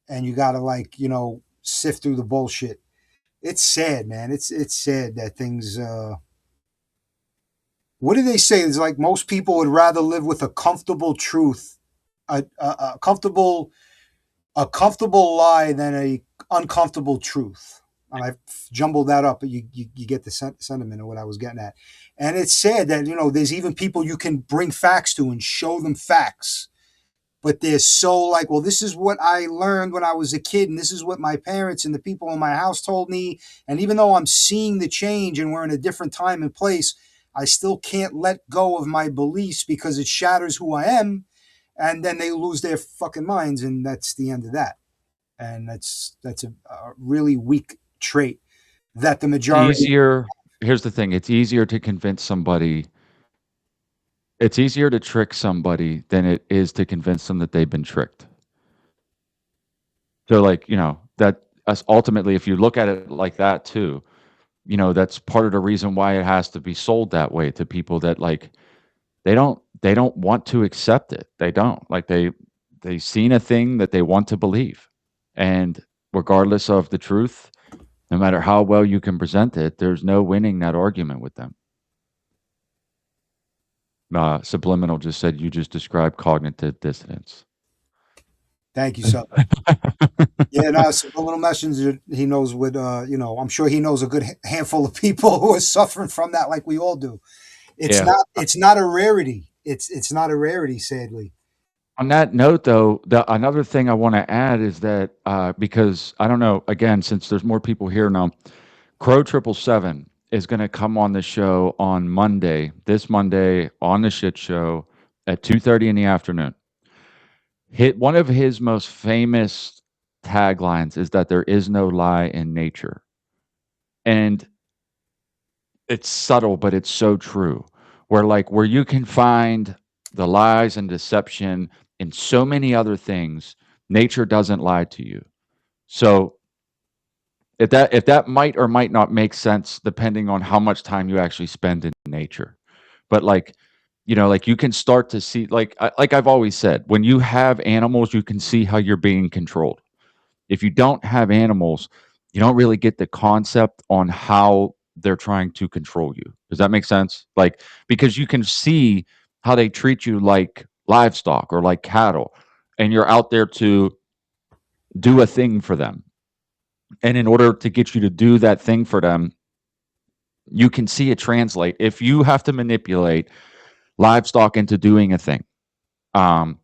and you got to sift through the bullshit. It's sad, man. It's sad that things. What do they say? It's like most people would rather live with a comfortable truth, a comfortable lie than a uncomfortable truth. And I jumbled that up, but you get the sentiment of what I was getting at. And it's sad that there's even people you can bring facts to and show them facts, but they're so like, well, this is what I learned when I was a kid, and this is what my parents and the people in my house told me. And even though I'm seeing the change and we're in a different time and place, I still can't let go of my beliefs because it shatters who I am. And then they lose their fucking minds, and that's the end of that. And that's a really weak trait that the It's majority. easier. Here's the thing. It's easier to trick somebody than it is to convince them that they've been tricked. So, like, that us ultimately, if you look at it like that too, that's part of the reason why it has to be sold that way to people that like they don't want to accept it. They don't. Like they've seen a thing that they want to believe. And regardless of the truth, no matter how well you can present it, there's no winning that argument with them. Subliminal just said you just described cognitive dissonance. Thank you, so. Yeah, no, subliminal messenger. He knows what. I'm sure he knows a good handful of people who are suffering from that, like we all do. It's Yeah. not. It's not a rarity. It's not a rarity, sadly. On that note, though, another thing I want to add is that because I don't know, again, since there's more people here now, Crow 777 is going to come on the show on Monday, this Monday on the Shit Show at 2:30 in the afternoon. Hit one of his most famous taglines is that there is no lie in nature, and it's subtle, but it's so true. Where you can find the lies and deception in so many other things, nature doesn't lie to you. So If that might or might not make sense depending on how much time you actually spend in nature. But like, like you can start to see, like I've always said, when you have animals, you can see how you're being controlled. If you don't have animals, you don't really get the concept on how they're trying to control you. Does that make sense? Like, because you can see how they treat you like livestock or like cattle, and you're out there to do a thing for them. And in order to get you to do that thing for them, you can see it translate. If you have to manipulate livestock into doing a thing, um,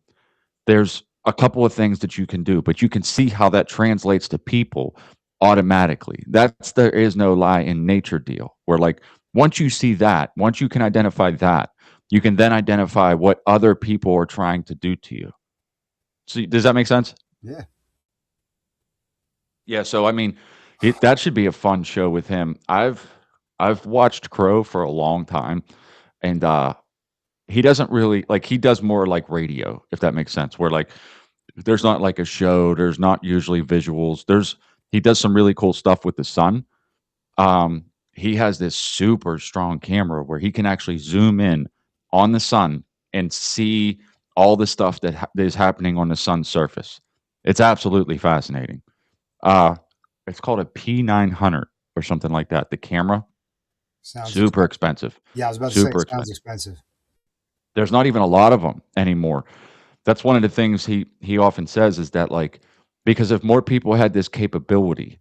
there's a couple of things that you can do, but you can see how that translates to people automatically. That's there is no lie in nature deal. Where like once you see that, once you can identify that, you can then identify what other people are trying to do to you. So does that make sense? Yeah. Yeah. So I mean, that should be a fun show with him. I've watched Crow for a long time, and he doesn't really like he does more like radio, if that makes sense. Where like there's not like a show. There's not usually visuals. He does some really cool stuff with the sun. He has this super strong camera where he can actually zoom in on the sun and see all the stuff that is happening on the sun's surface. It's absolutely fascinating. Uh, it's called a P900 or something like that. The camera, Sounds super expensive. expensive, Yeah, I was about to say it super sounds expensive. expensive. There's not even a lot of them anymore. That's one of the things he often says is that like because if more people had this capability,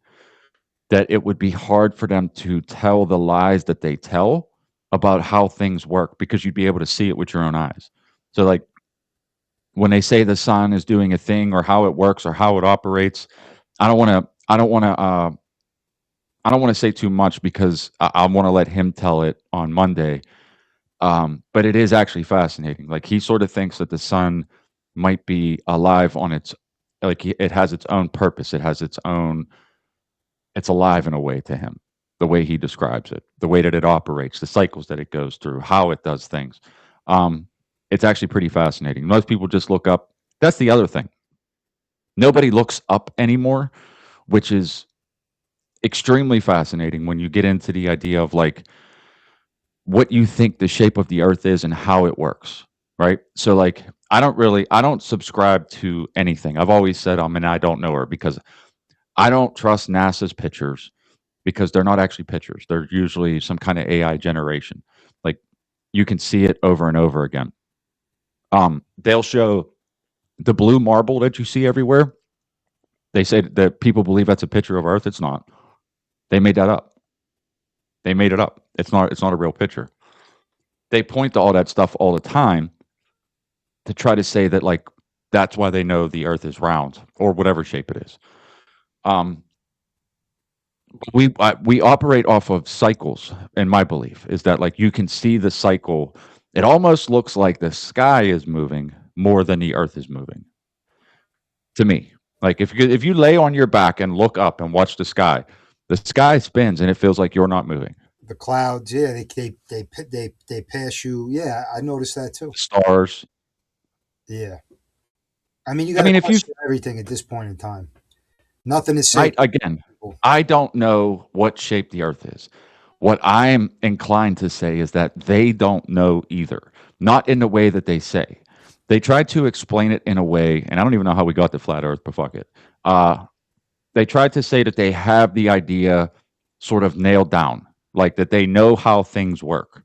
that it would be hard for them to tell the lies that they tell about how things work because you'd be able to see it with your own eyes. So like when they say the sun is doing a thing or how it works or how it operates, I don't want to I don't want to I don't want to say too much because I want to let him tell it on Monday. But it is actually fascinating. Like he sort of thinks that the sun might be alive on its it has its own purpose. It's alive in a way to him. The way he describes it, the way that it operates, the cycles that it goes through, how it does things. Um, it's actually pretty fascinating. Most people just look up. That's the other thing. Nobody looks up anymore, which is extremely fascinating when you get into the idea of like what you think the shape of the earth is and how it works, right? So like I don't subscribe to anything. I've always said I'm an I don't know her because I don't trust NASA's pictures because they're not actually pictures. They're usually some kind of AI generation. Like you can see it over and over again. They'll show the blue marble that you see everywhere. They say that people believe that's a picture of Earth. It's not. They made that up. They made it up. It's not. It's not a real picture. They point to all that stuff all the time to try to say that like that's why they know the Earth is round or whatever shape it is. Um, we operate off of cycles, and my belief is that like you can see the cycle. It almost looks like the sky is moving more than the Earth is moving to me. Like if you lay on your back and look up and watch the sky spins and it feels like you're not moving. The clouds, yeah, they pass you. Yeah, I noticed that too. Stars. Yeah, I mean, you I got to mean, if you question everything at this point in time. Nothing is safe. I again, People. I don't know what shape the Earth is. What I'm inclined to say is that they don't know either, not in the way that they say. They tried to explain it in a way, and I don't even know how we got to flat Earth, but fuck it. They tried to say that they have the idea sort of nailed down, like that they know how things work.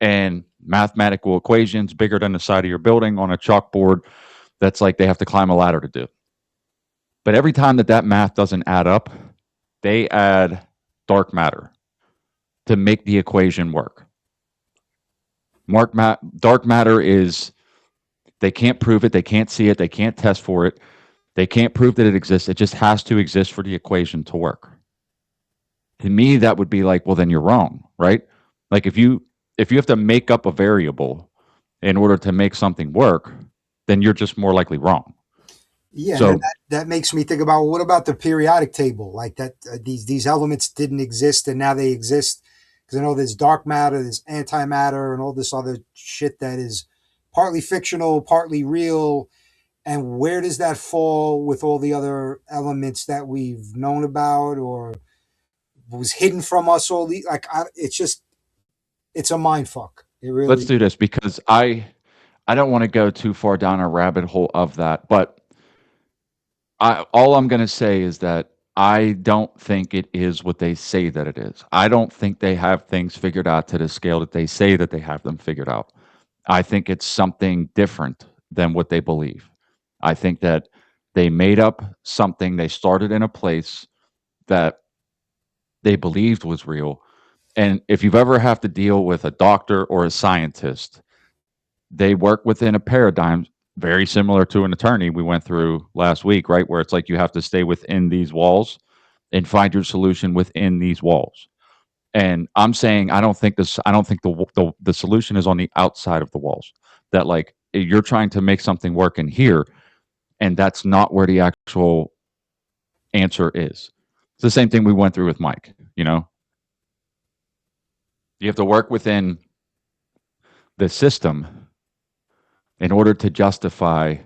And mathematical equations bigger than the side of your building on a chalkboard, that's like they have to climb a ladder to do. But every time that math doesn't add up, they add dark matter to make the equation work. Dark matter is they can't prove it, they can't see it, they can't test for it, they can't prove that it exists. It just has to exist for the equation to work. To me, that would be like, well, then you're wrong, right? Like if you have to make up a variable in order to make something work, then you're just more likely wrong. Yeah, and then So that makes me think about what about the periodic table? Like that, these elements didn't exist and now they exist because I know there's dark matter, there's antimatter, and all this other shit that is partly fictional, partly real. And where does that fall with all the other elements that we've known about or was hidden from us? All the it's just it's a mind fuck. It Let's really. do this because I don't want to go too far down a rabbit hole of that, but all I'm going to say is that I don't think it is what they say that it is. I don't think they have things figured out to the scale that they say that they have them figured out. I think it's something different than what they believe. I think that they made up something. They started in a place that they believed was real. And if you've ever have to deal with a doctor or a scientist, they work within a paradigm very similar to an attorney we went through last week, right? Where it's like you have to stay within these walls and find your solution within these walls. And I'm saying I don't think the solution is on the outside of the walls. That like you're trying to make something work in here, and that's not where the actual answer is. It's the same thing we went through with Mike. You have to work within the system in order to justify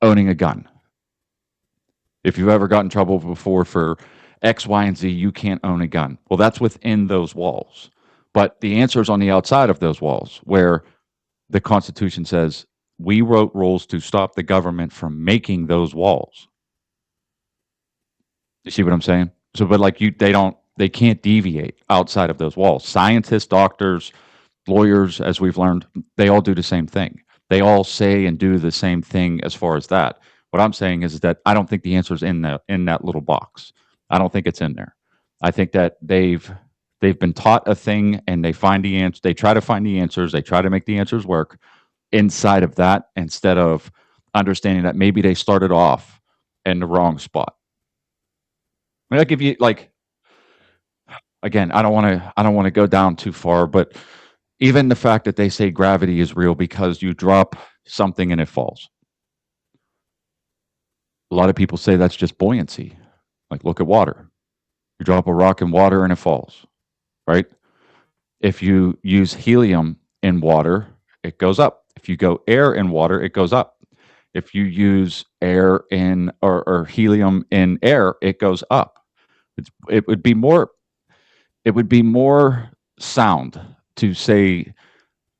owning a gun. If you've ever gotten in trouble before for X, Y, and Z, you can't own a gun. Well, that's within those walls. But the answer is on the outside of those walls, where the Constitution says we wrote rules to stop the government from making those walls. You see what I'm saying? So, but like they can't deviate outside of those walls. Scientists, doctors, lawyers, as we've learned, they all do the same thing. They all say and do the same thing as far as that. What I'm saying is that I don't think the answer is in that little box. I don't think it's in there. I think that they've been taught a thing and they find the answer. They try to find the answers. They try to make the answers work inside of that instead of understanding that maybe they started off in the wrong spot. I mean, I'll give you like again. I don't want to go down too far, but even the fact that they say gravity is real because you drop something and it falls. A lot of people say that's just buoyancy. Like, look at water. You drop a rock in water and it falls, right? If you use helium in water, it goes up. If you go air in water, it goes up. If you use air in or helium in air, it goes up. It would be more. It would be more sound to say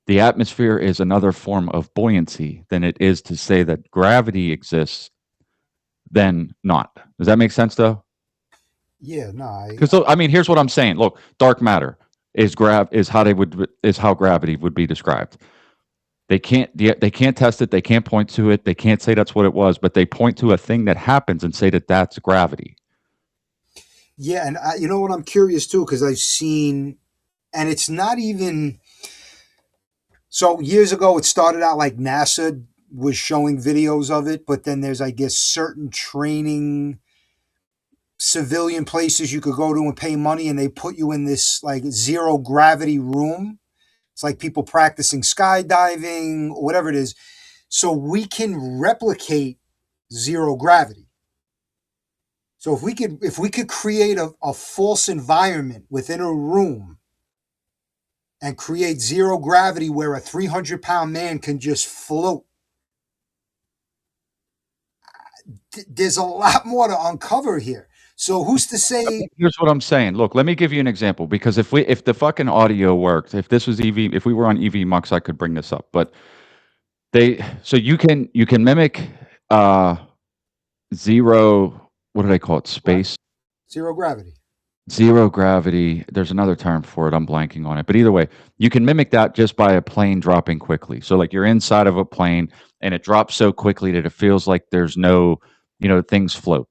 the atmosphere is another form of buoyancy than it is to say that gravity exists, then not. Does that make sense though? Yeah, no, Because I mean, here's what I'm saying. Look, dark matter is how gravity would be described. They can't test it. They can't point to it. They can't say that's what it was, but they point to a thing that happens and say that that's gravity. yeah, and you know what? I'm curious too because I've seen, and it's not even. So years ago, it started out like NASA was showing videos of it, but then there's, I guess, certain training civilian places you could go to and pay money, and they put you in this like zero gravity room. It's like people practicing skydiving or whatever it is. So we can replicate zero gravity. So if we could create a false environment within a room and create zero gravity where a 300-pound man can just float, there's a lot more to uncover here. So who's to say? Here's what I'm saying. Look, let me give you an example because if the fucking audio worked, if this was EV, if we were on EV Mux, I could bring this up. But so you can mimic uh zero. What do they call it? Space. Zero gravity. Zero gravity. There's another term for it. I'm blanking on it. But either way, you can mimic that just by a plane dropping quickly. So like you're inside of a plane and it drops so quickly that it feels like there's no, things float.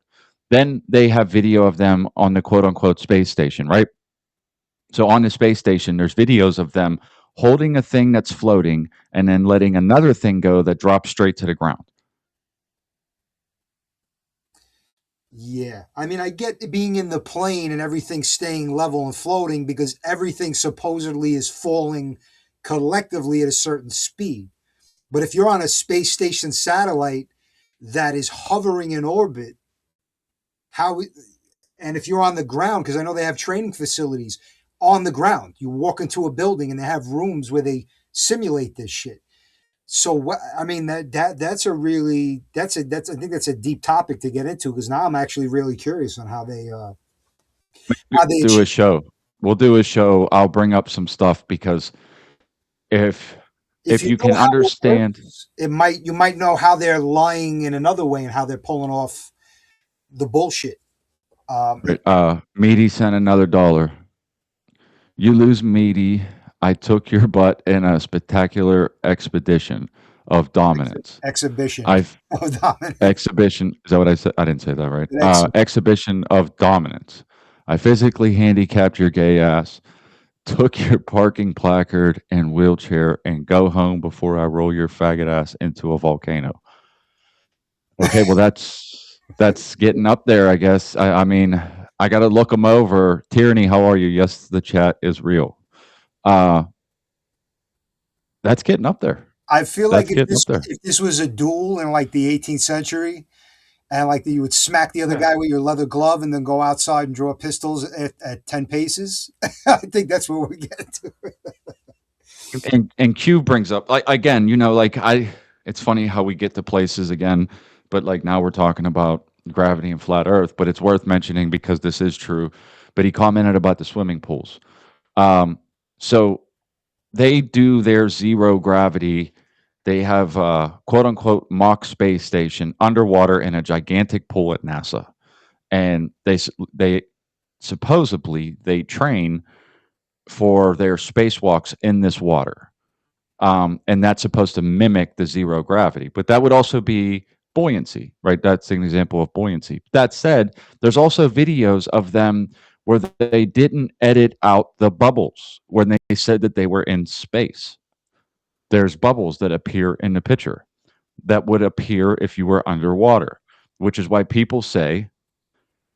Then they have video of them on the quote unquote space station, right? So on the space station, there's videos of them holding a thing that's floating and then letting another thing go that drops straight to the ground. Yeah. I mean, I get being in the plane and everything staying level and floating because everything supposedly is falling collectively at a certain speed. But if you're on a space station satellite that is hovering in orbit, how and if you're on the ground, because I know they have training facilities on the ground, you walk into a building and they have rooms where they simulate this shit. So what? I mean that's a really that's I think that's a deep topic to get into because now I'm actually really curious on how they Do a achieve. show. We'll do a show. I'll bring up some stuff because if If if you you know can how it understand works, you might know how they're lying in another way and how they're pulling off the bullshit. It, Meaty sent another dollar. You lose Meaty. I took your butt in a spectacular expedition of dominance. exhibition I've of dominance. exhibition. Is that what I said? I didn't say that right. An ex- Exhibition of dominance. I physically handicapped your gay ass, took your parking placard and wheelchair, and go home before I roll your faggot ass into a volcano. Okay, well that's getting up there, I guess. I mean, I got to look them over. Tyranny, how are you? Yes, the chat is real. Uh, that's getting up there. I feel like That's getting up there. if this was a duel in like the 18th century, and like you would smack the other Yeah. guy with your leather glove and then go outside and draw pistols at 10 paces, I think that's where we get to. And Q brings up like again, like it's funny how we get to places again, but like now we're talking about gravity and flat earth, but it's worth mentioning because this is true. But he commented about the swimming pools. So they do their zero gravity. They have quote unquote mock space station underwater in a gigantic pool at NASA, and they supposedly they train for their spacewalks in this water. And that's supposed to mimic the zero gravity, but that would also be buoyancy, right? That's an example of buoyancy. That said, there's also videos of them where they didn't edit out the bubbles when they said that they were in space. There's bubbles that appear in the picture that would appear if you were underwater, which is why people say,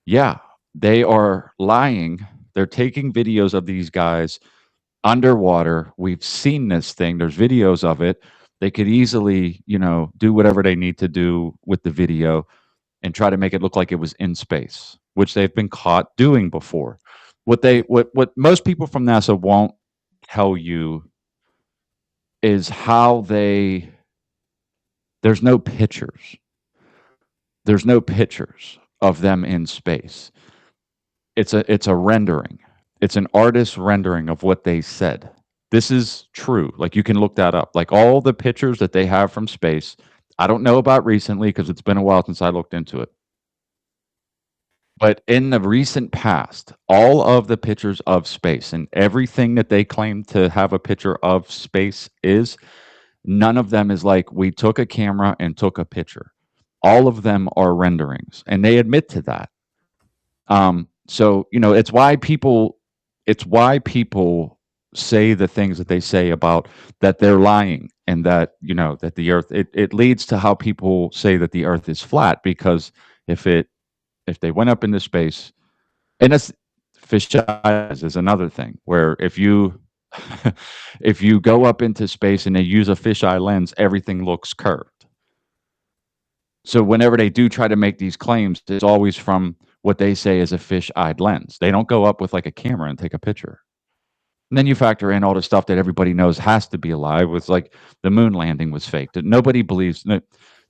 yeah, they are lying. They're taking videos of these guys underwater. We've seen this thing. There's videos of it. They could easily, do whatever they need to do with the video and try to make it look like it was in space, which they've been caught doing before. What most people from NASA won't tell you is how there's no pictures. There's no pictures of them in space. It's a rendering. It's an artist's rendering of what they said. This is true. Like you can look that up. Like all the pictures that they have from space, I don't know about recently because it's been a while since I looked into it. But in the recent past, all of the pictures of space and everything that they claim to have a picture of space is, none of them is like we took a camera and took a picture. All of them are renderings, and they admit to that. So it's why people say the things that they say about that they're lying and that that the earth it leads to how people say that the earth is flat because if it if they went up into space and that's fish eyes is another thing where if you if you go up into space and they use a fisheye lens, everything looks curved. So whenever they do try to make these claims, it's always from what they say is a fish-eyed lens. They don't go up with like a camera and take a picture. And then you factor in all the stuff that everybody knows has to be a lie. With like the moon landing was faked. Nobody believes.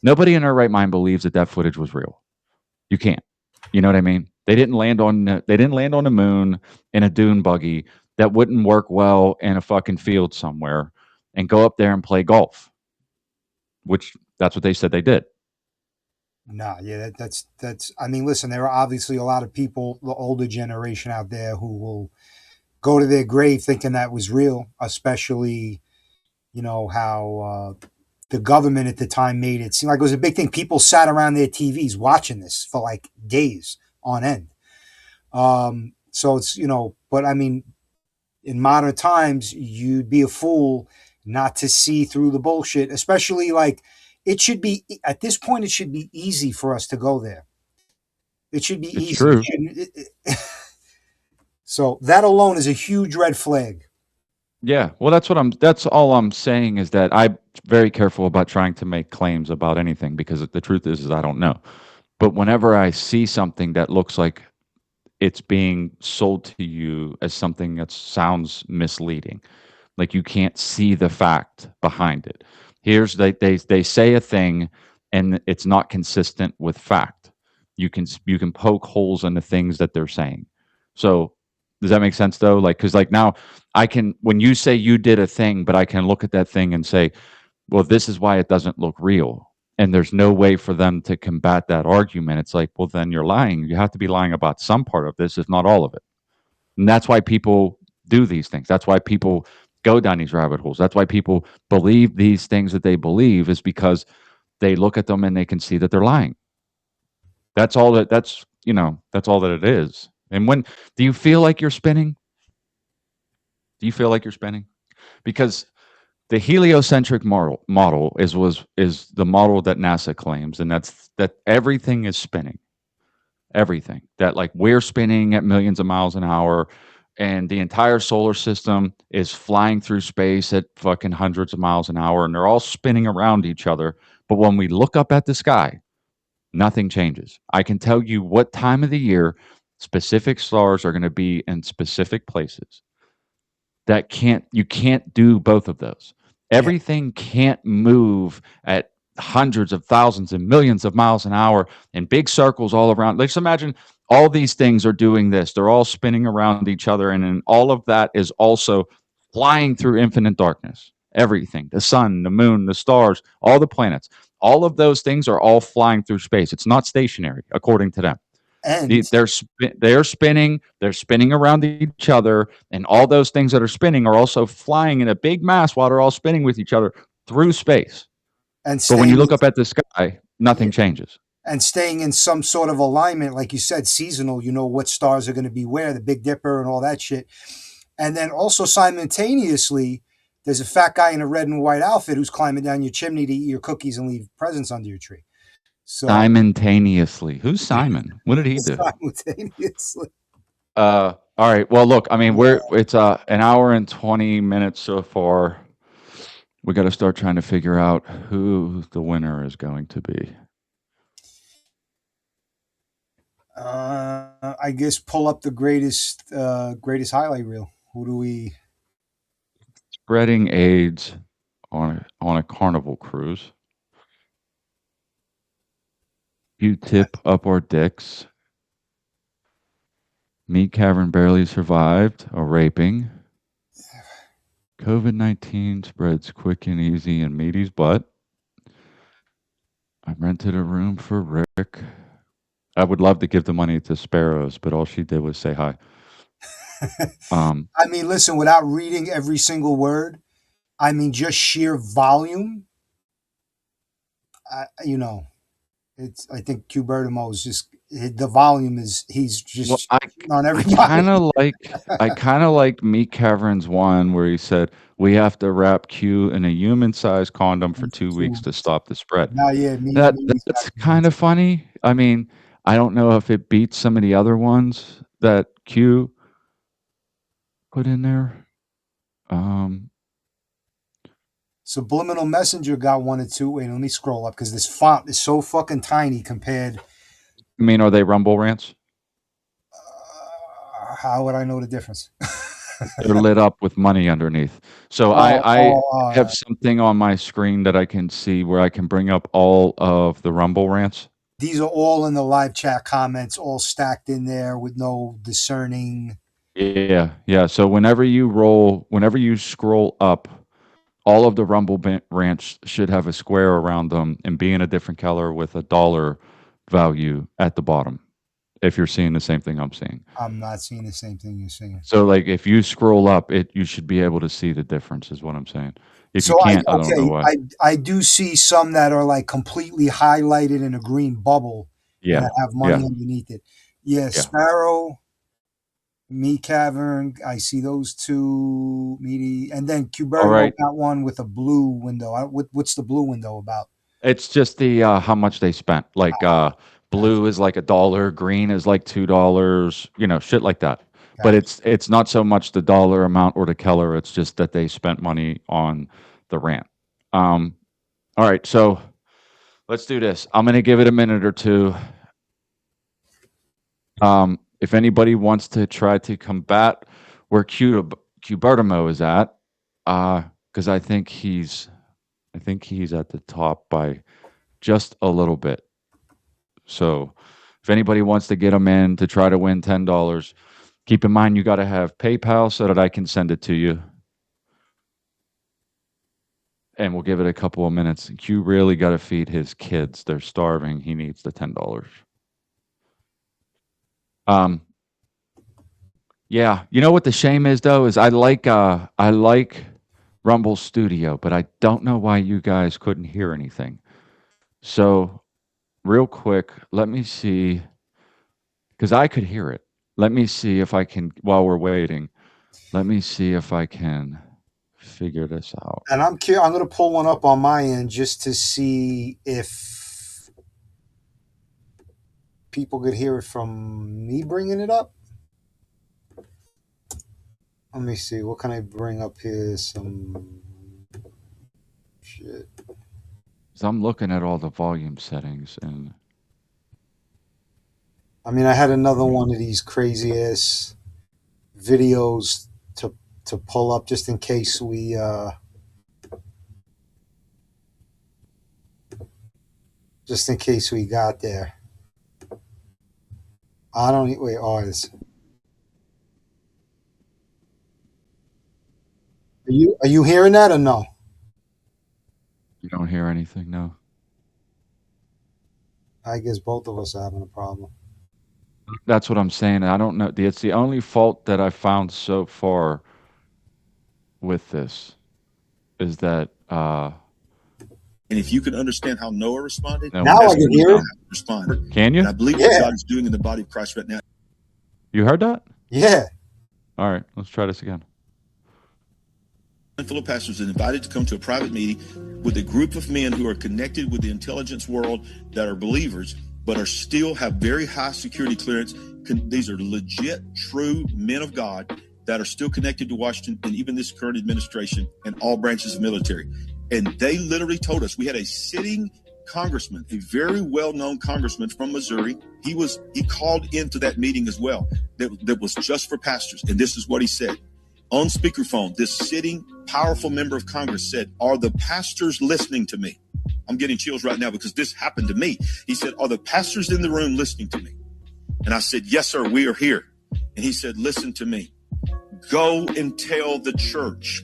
Nobody in their right mind believes that that footage was real. You can't. You know what I mean? They didn't land on. They didn't land on the moon in a dune buggy that wouldn't work well in a fucking field somewhere, and go up there and play golf. Which that's what they said they did. No, yeah, that's. I mean, listen, there are obviously a lot of people, the older generation out there, who will go to their grave thinking that was real. Especially, how the government at the time made it seem like it was a big thing. People sat around their TVs watching this for like days on end. So it's but I mean, in modern times, you'd be a fool not to see through the bullshit. Especially like it should be at this point. It should be easy for us to go there. It should be It's easy. It true. shouldn't, so that alone is a huge red flag. Yeah, well, that's all I'm saying is that I'm very careful about trying to make claims about anything because the truth is I don't know. But whenever I see something that looks like it's being sold to you as something that sounds misleading, like you can't see the fact behind it. Here's they say a thing, and it's not consistent with fact. You can poke holes in the things that they're saying. So does that make sense though? Like, because like now I can, when you say you did a thing, but I can look at that thing and say, well, this is why it doesn't look real. And there's no way for them to combat that argument. It's like, well, then you're lying. You have to be lying about some part of this, if not all of it. And that's why people do these things. That's why people go down these rabbit holes. That's why people believe these things that they believe, is because they look at them and they can see that they're lying. That's all that it is. And when do you feel like you're spinning? Do you feel like you're spinning? Because the heliocentric model is the model that NASA claims, and that's that everything is spinning. Everything. That like we're spinning at millions of miles an hour, and the entire solar system is flying through space at fucking hundreds of miles an hour, and they're all spinning around each other. But when we look up at the sky, nothing changes. I can tell you what time of the year specific stars are going to be in specific places. You can't do both of those. Yeah. Everything can't move at hundreds of thousands and millions of miles an hour in big circles all around. Let's imagine all these things are doing this. They're all spinning around each other, and then all of that is also flying through infinite darkness. Everything, the sun, the moon, the stars, all the planets, all of those things are all flying through space. It's not stationary, according to them. And They're spinning. They're spinning around each other, and all those things that are spinning are also flying in a big mass while they're all spinning with each other through space. and But when you staying look up at the sky, yeah, nothing changes. and staying in some sort of alignment, like you said, seasonal. You know what stars are going to be where, the Big Dipper and all that shit. And then also simultaneously, there's a fat guy in a red and white outfit who's climbing down your chimney to eat your cookies and leave presents under your tree. So Simultaneously, who's Simon? What did he do? simultaneously. All right. Well, look. I mean, Yeah. it's an hour and 20 minutes so far. We got to start trying to figure out who the winner is going to be. I guess pull up the greatest highlight reel. Who do we? Spreading AIDS on a carnival cruise. You tip up our dicks. Meat Cavern barely survived a raping. COVID-19 spreads quick and easy in Meaty's butt. I rented a room for Rick. I would love to give the money to Sparrows, but all she did was say hi. I mean, listen, without reading every single word, I mean, just sheer volume. You know, it's. I think Cubertimo is just the volume is. He's Well, just I on I everybody. kind of like I kind of like Meat Cavern's one where he said we have to wrap Q in a human-sized condom for 2 weeks to stop the spread. Now, yeah, That's kind of funny. I mean, I don't know if it beats some of the other ones that Q put in there. Subliminal Messenger got one or two. Wait, let me scroll up because this font is so fucking tiny compared. I mean, are they Rumble rants? How would I know the difference? They're lit up with money underneath. So I have something on my screen that I can see where I can bring up all of the Rumble rants. These are all in the live chat comments, all stacked in there with no discerning. Yeah, yeah. So whenever you scroll up, all of the Rumble rants should have a square around them and be in a different color with a dollar value at the bottom. If you're seeing the same thing I'm seeing. I'm not seeing the same thing you're seeing. So like if you scroll up, you should be able to see the difference is what I'm saying. If So you can't, I don't know why. I do see some that are like completely highlighted in a green bubble Yeah. that have money Yeah. underneath it. Yeah, Sparrow, Meat Cavern. I see those two meaty, and then Cuberto right. got one with a blue window. What's the blue window about? It's just the how much they spent. Like blue is like $1, green is like $2, shit like that. But it's not so much the dollar amount or the color, it's just that they spent money on the rant. All right, so let's do this. I'm going to give it a minute or two. If anybody wants to try to combat where Cubertimo is at, because I think he's I think he's at the top by just a little bit. So if anybody wants to get him in to try to win $10, keep in mind you got to have PayPal so that I can send it to you. And we'll give it a couple of minutes. Q really got to feed his kids. They're starving. He needs the $10. Yeah, you know what the shame is though is I like Rumble Studio, but I don't know why you guys couldn't hear anything. So, real quick, let me see cuz I could hear it. Let me see if I can while we're waiting. Let me see if I can figure this out. And I'm curious. I'm going to pull one up on my end just to see if people could hear it from me bringing it up. Let me see. What can I bring up here? Some shit. So I'm looking at all the volume settings and I mean, I had another one of these crazy ass videos to pull up just in case we got there. I don't wait. Oh, are you hearing that or no? you don't hear anything, no? I guess both of us are having a problem. That's what I'm saying. I don't know. It's the only fault that I found so far with this is that And if you can understand how Noah responded, no, Now that's I can what hear you it. have to respond. Can you? And I believe Yeah. what God is doing in the body of Christ right now. You heard that? Yeah. All right, let's try this again. A handful of pastors are invited to come to a private meeting with a group of men who are connected with the intelligence world that are believers, but are still have very high security clearance. These are legit, true men of God that are still connected to Washington and even this current administration and all branches of military. And they literally told us, we had a sitting congressman, a very well-known congressman from Missouri. He called into that meeting as well. That was just for pastors. And this is what he said. On speakerphone, this sitting powerful member of Congress said, "Are the pastors listening to me?" I'm getting chills right now because this happened to me. He said, "Are the pastors in the room listening to me?" And I said, "Yes, sir, we are here." And he said, "Listen to me. Go and tell the church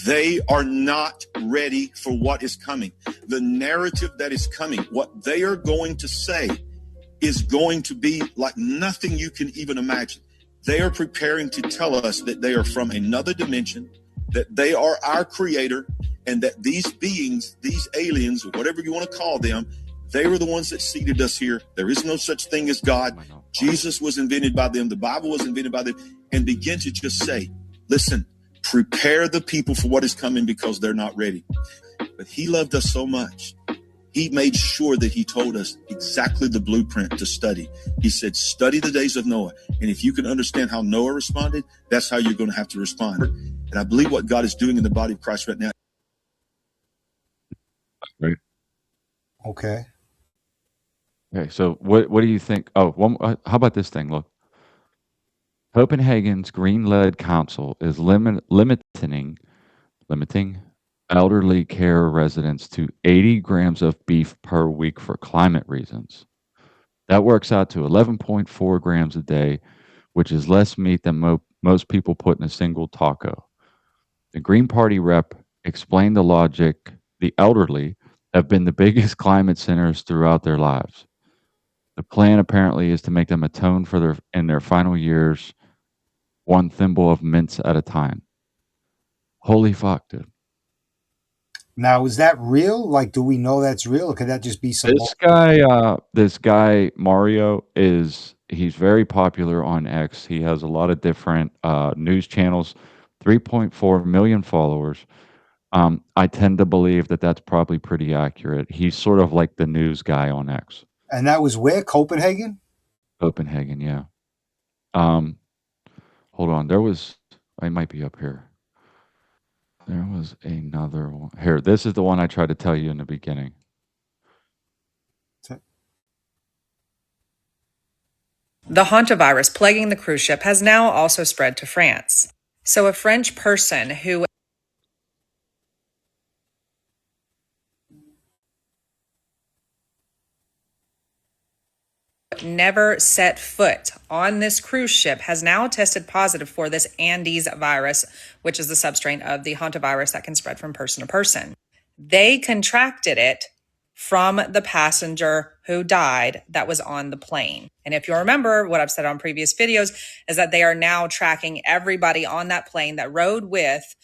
they are not ready for what is coming. The narrative that is coming, what they are going to say is going to be like nothing you can even imagine. They are preparing to tell us that they are from another dimension, that they are our creator, and that these beings, these aliens, or whatever you want to call them, they were the ones that seeded us here. There is no such thing as God. Jesus was invented by them. The Bible was invented by them. And begin to just say, listen, prepare the people for what is coming because they're not ready. But he loved us so much. He made sure that he told us exactly the blueprint to study. He said, study the days of Noah. And if you can understand how Noah responded, that's how you're going to have to respond. And I believe what God is doing in the body of Christ right now. Right. Okay. Okay, so what do you think? Oh, how about this thing? Look, Copenhagen's Green-led council is limiting elderly care residents to 80 grams of beef per week for climate reasons. That works out to 11.4 grams a day, which is less meat than most people put in a single taco. The Green Party rep explained the logic. The elderly have been the biggest climate sinners throughout their lives. The plan apparently is to make them atone for in their final years, one thimble of mince at a time. Holy fuck, dude. Now, is that real? Like, do we know that's real, or could that just be some? This guy Mario he's very popular on X. He has a lot of different news channels, 3.4 million followers. I tend to believe that that's probably pretty accurate. He's sort of like the news guy on X. And that was where? Copenhagen? Copenhagen, yeah. Hold on. I might be up here. There was another one. Here, this is the one I tried to tell you in the beginning. The hantavirus plaguing the cruise ship has now also spread to France. So a French person who never set foot on this cruise ship has now tested positive for this Andes virus, which is the substrain of the hantavirus that can spread from person to person. They contracted it from the passenger who died that was on the plane. And if you remember, what I've said on previous videos is that they are now tracking everybody on that plane that rode with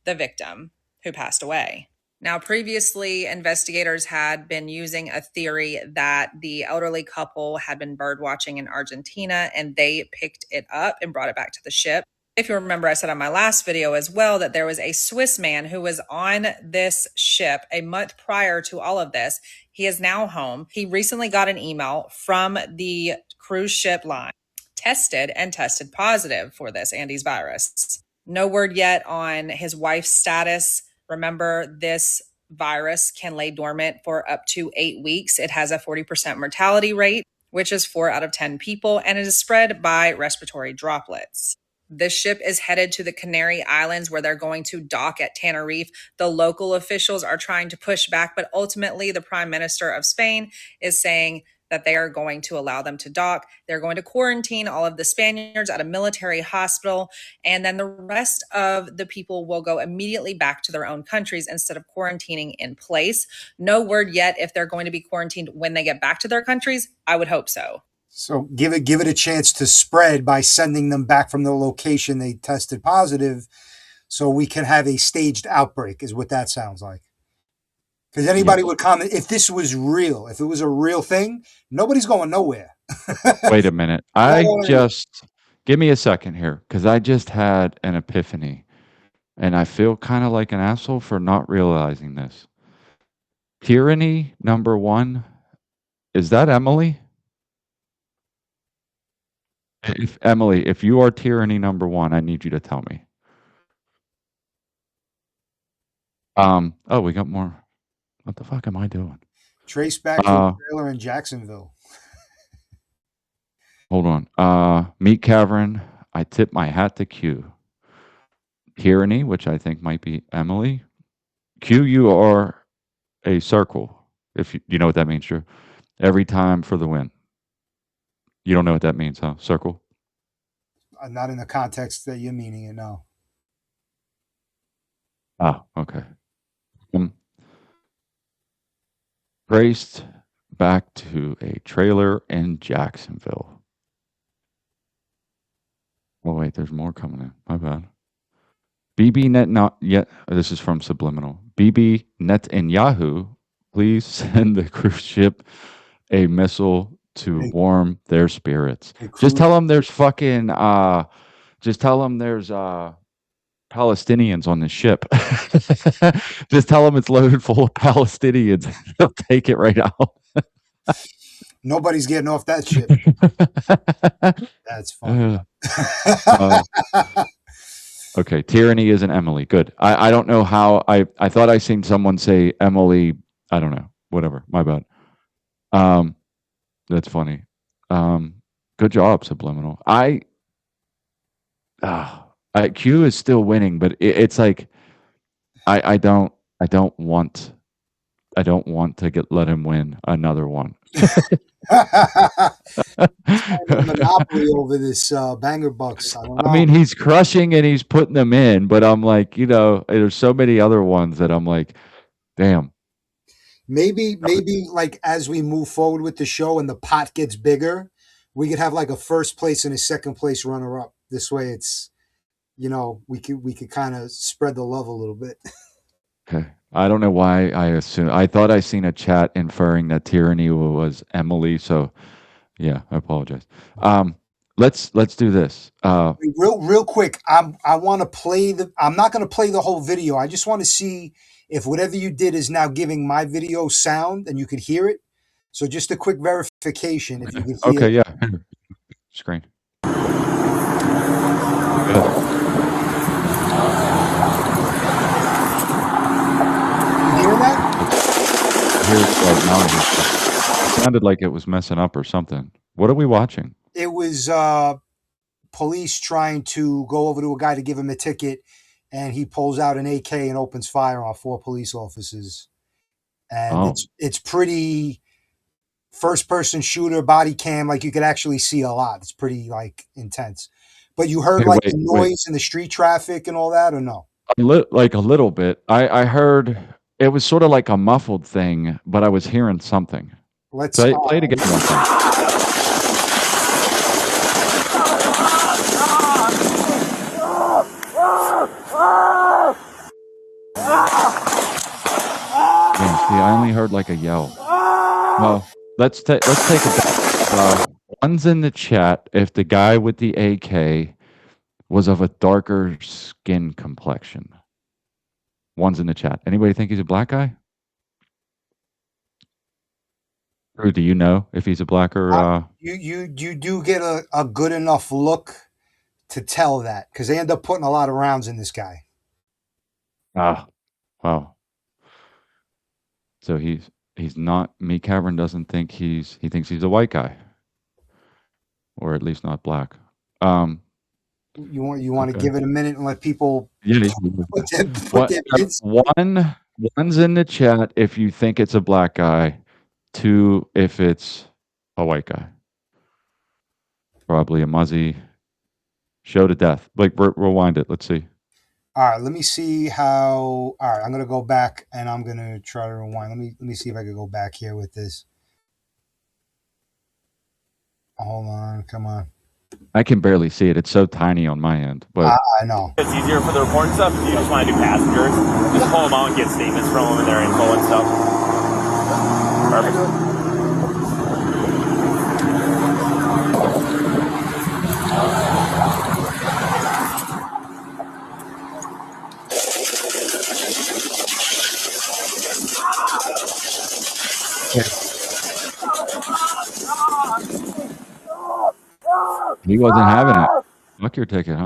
the victim who passed away. Now, previously, investigators had been using a theory that the elderly couple had been bird watching in Argentina and they picked it up and brought it back to the ship. If you remember, I said on my last video as well that there was a Swiss man who was on this ship a month prior to all of this. He is now home. He recently got an email from the cruise ship line, tested positive for this Andes virus. No word yet on his wife's status. Remember, this virus can lay dormant for up to 8 weeks. It has a 40% mortality rate, which is 4 out of 10 people, and it is spread by respiratory droplets. This ship is headed to the Canary Islands where they're going to dock at Tenerife. The local officials are trying to push back, but ultimately the Prime Minister of Spain is saying that they are going to allow them to dock. They're going to quarantine all of the Spaniards at a military hospital, and then the rest of the people will go immediately back to their own countries instead of quarantining in place. No word yet if they're going to be quarantined when they get back to their countries. I would hope so. So give it a chance to spread by sending them back from the location they tested positive, so we can have a staged outbreak, is what that sounds like. Because anybody would comment, if this was real, if it was a real thing, nobody's going nowhere. Wait a minute. Give me a second here, because I just had an epiphany, and I feel kind of like an asshole for not realizing this. Tyranny number 1, is that Emily? If you are tyranny number 1, I need you to tell me. Oh, we got more. What the fuck am I doing? Trace back to the trailer in Jacksonville. Hold on. Meat Cavern, I tip my hat to Q. Tyranny, which I think might be Emily. Q, you are a circle. If you know what that means, Drew. Every time for the win. You don't know what that means, huh? Circle? Not in the context that you're meaning it, no. Ah, okay. Traced back to a trailer in Jacksonville. Oh, wait, there's more coming in. My bad. BB Net not yet. This is from Subliminal. BB Netanyahu, please send the cruise ship a missile to warm their spirits. Just tell them there's fucking. Just tell them there's Palestinians on the ship. Just tell them it's loaded full of Palestinians. They'll take it right out. Nobody's getting off that ship. That's funny. Okay, tyranny isn't Emily. Good. I don't know how. I thought I seen someone say Emily. I don't know. Whatever. My bad. That's funny. Good job, Subliminal. Q is still winning, but it's like I don't want to let him win another one. Monopoly over this Banger Bucks. I mean, he's crushing and he's putting them in, but I'm like, there's so many other ones that I'm like, damn. Maybe like as we move forward with the show and the pot gets bigger, we could have like a first place and a second place runner up. This way, it's we could kind of spread the love a little bit. Okay. I don't know why I thought I seen a chat inferring that tyranny was Emily. So yeah, I apologize. Let's do this. Real quick. I want to play I'm not going to play the whole video. I just want to see if whatever you did is now giving my video sound and you could hear it. So just a quick verification if you could hear. Okay, yeah. Screen. It sounded like it was messing up or something. What are we watching? It was police trying to go over to a guy to give him a ticket, and he pulls out an AK and opens fire on 4 police officers. And it's pretty first person shooter body cam, like you could actually see a lot. It's pretty like intense. But you heard Hey, like wait, the wait. noise and the street traffic and all that, or no? Like a little bit. I heard it was sort of like a muffled thing, but I was hearing something. Let's Play it again one time. Yeah, see, I only heard like a yell. Well, let's take it back. One's in the chat if the guy with the AK was of a darker skin complexion. One's in the chat. Anybody think he's a black guy? Or do you know if he's a black or you do get a good enough look to tell that, because they end up putting a lot of rounds in this guy. wow. So he's not. Meat Cavern doesn't think he thinks he's a white guy, or at least not black. You want to Okay. give it a minute and let people Yeah. put their bids? One's in the chat if you think it's a black guy. Two if it's a white guy. Probably a muzzy. Show to death. Like rewind it. Let's see. All right, let me see how. All right, I'm gonna go back and I'm gonna try to rewind. Let me see if I can go back here with this. Hold on, come on. I can barely see it. It's so tiny on my end. But I know. It's easier for the report and stuff if you just want to do passengers. Just pull them out and get statements from them and their info and stuff. Perfect. he wasn't having it. Fuck your ticket, huh?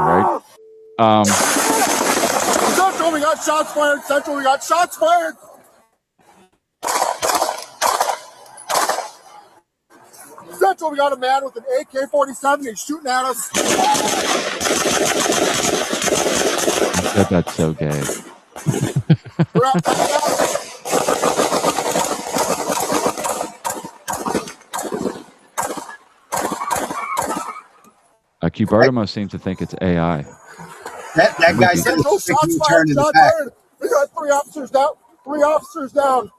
Right. Central, we got shots fired. Central, we got shots fired. Central, we got a man with an AK-47. He's shooting at us. I bet that's so gay. Cubertimo seems to think it's AI. That guy's Central, shots fired. Shots fired. We got 3 officers down. 3 officers down.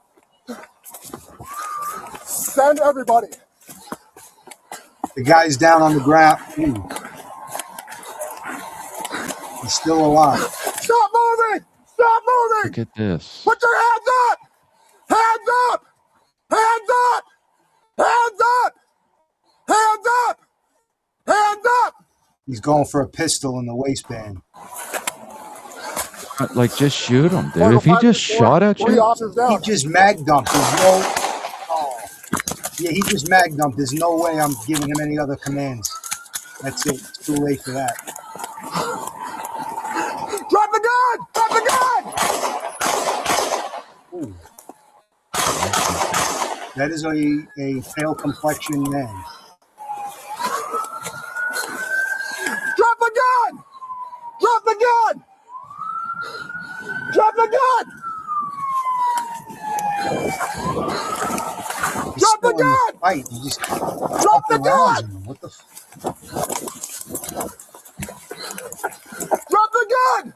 Send everybody. The guy's down on the ground. He's still alive. Stop moving! Stop moving! Look at this. Put your hands up! Hands up! Hands up! Hands up! Hands up! Hands up! He's going for a pistol in the waistband. Like, just shoot him, dude. If he just shot at you, he just mag dumped. There's no. Oh. Yeah, he just mag dumped. There's no way I'm giving him any other commands. That's it. It's too late for that. Drop the gun! Drop the gun! Ooh. That is a pale complexion man. Drop the gun! Drop the gun! Drop the gun! Drop the gun! Fight. You just drop the gun! What the? Drop the gun!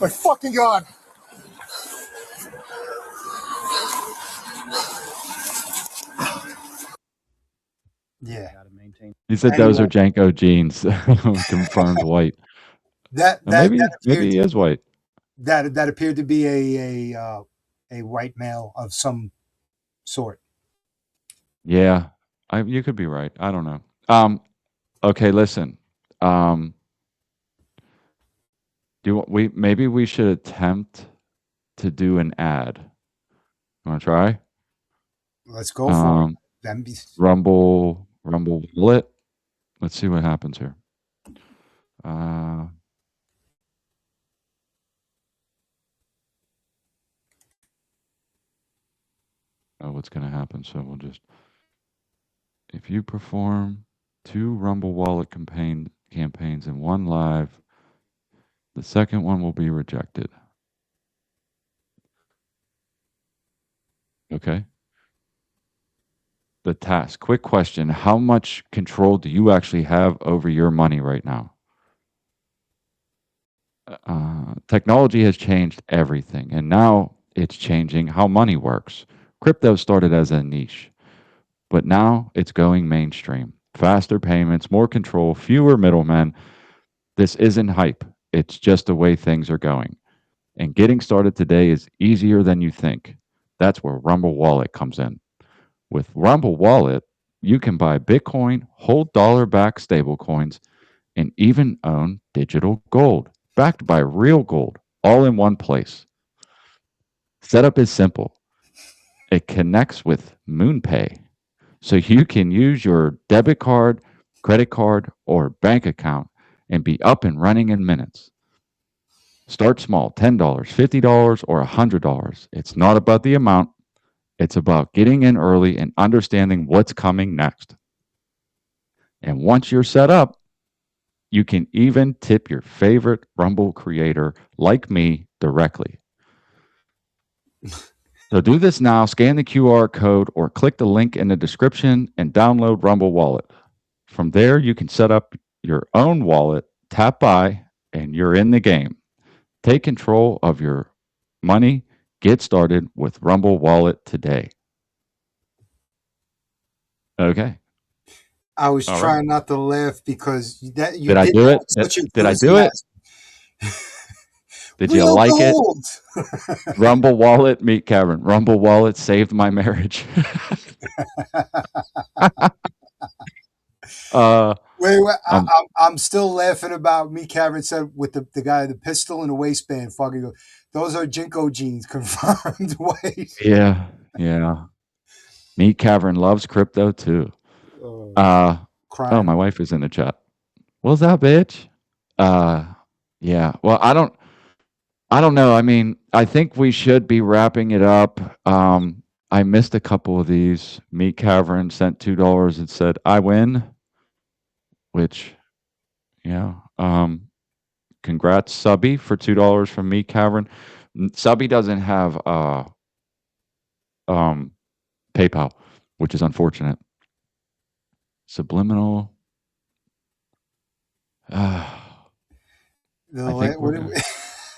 My fucking God. Yeah. He said those are Janko jeans. Confirmed white. Maybe he is white. That appeared to be a white male of some sort. Yeah, you could be right. I don't know. Okay, listen. Maybe we should attempt to do an ad. You want to try? Let's go for it. Rumble Wallet. Let's see what happens here. know what's going to happen. So we'll just, if you perform 2 Rumble Wallet campaigns in one live, the second one will be rejected. Okay. The task. Quick question. How much control do you actually have over your money right now? Technology has changed everything, and now it's changing how money works. Crypto started as a niche, but now it's going mainstream. Faster payments, more control, fewer middlemen. This isn't hype. It's just the way things are going. And getting started today is easier than you think. That's where Rumble Wallet comes in. With Rumble Wallet, you can buy Bitcoin, hold dollar-backed stablecoins, and even own digital gold, backed by real gold, all in one place. Setup is simple. It connects with MoonPay, so you can use your debit card, credit card, or bank account and be up and running in minutes. Start small, $10, $50, or $100. It's not about the amount. It's about getting in early and understanding what's coming next. And once you're set up, you can even tip your favorite Rumble creator like me directly. So do this now, scan the QR code or click the link in the description and download Rumble Wallet. From there, you can set up your own wallet, tap buy, and you're in the game. Take control of your money. Get started with Rumble Wallet today. Okay. I was All right. trying not to laugh because that you Did I do it? such Did I do it? enthusiasm. Did you Real like gold. it? Rumble Wallet, meet Kevin. Rumble Wallet saved my marriage. Wait, I'm still laughing about me. Karen said with the guy, the pistol in the waistband. Fucking, those are Jinko jeans. Confirmed. Wait. Yeah. Meet Kevin loves crypto too. Oh, Crying. my wife is in the chat. What's that, bitch? Yeah. Well, I don't know. I mean, I think we should be wrapping it up. I missed a couple of these. Meet Cavern sent $2 and said, I win, which, yeah. Congrats, Subby, for $2 from Meet Cavern. Subby doesn't have PayPal, which is unfortunate. Subliminal.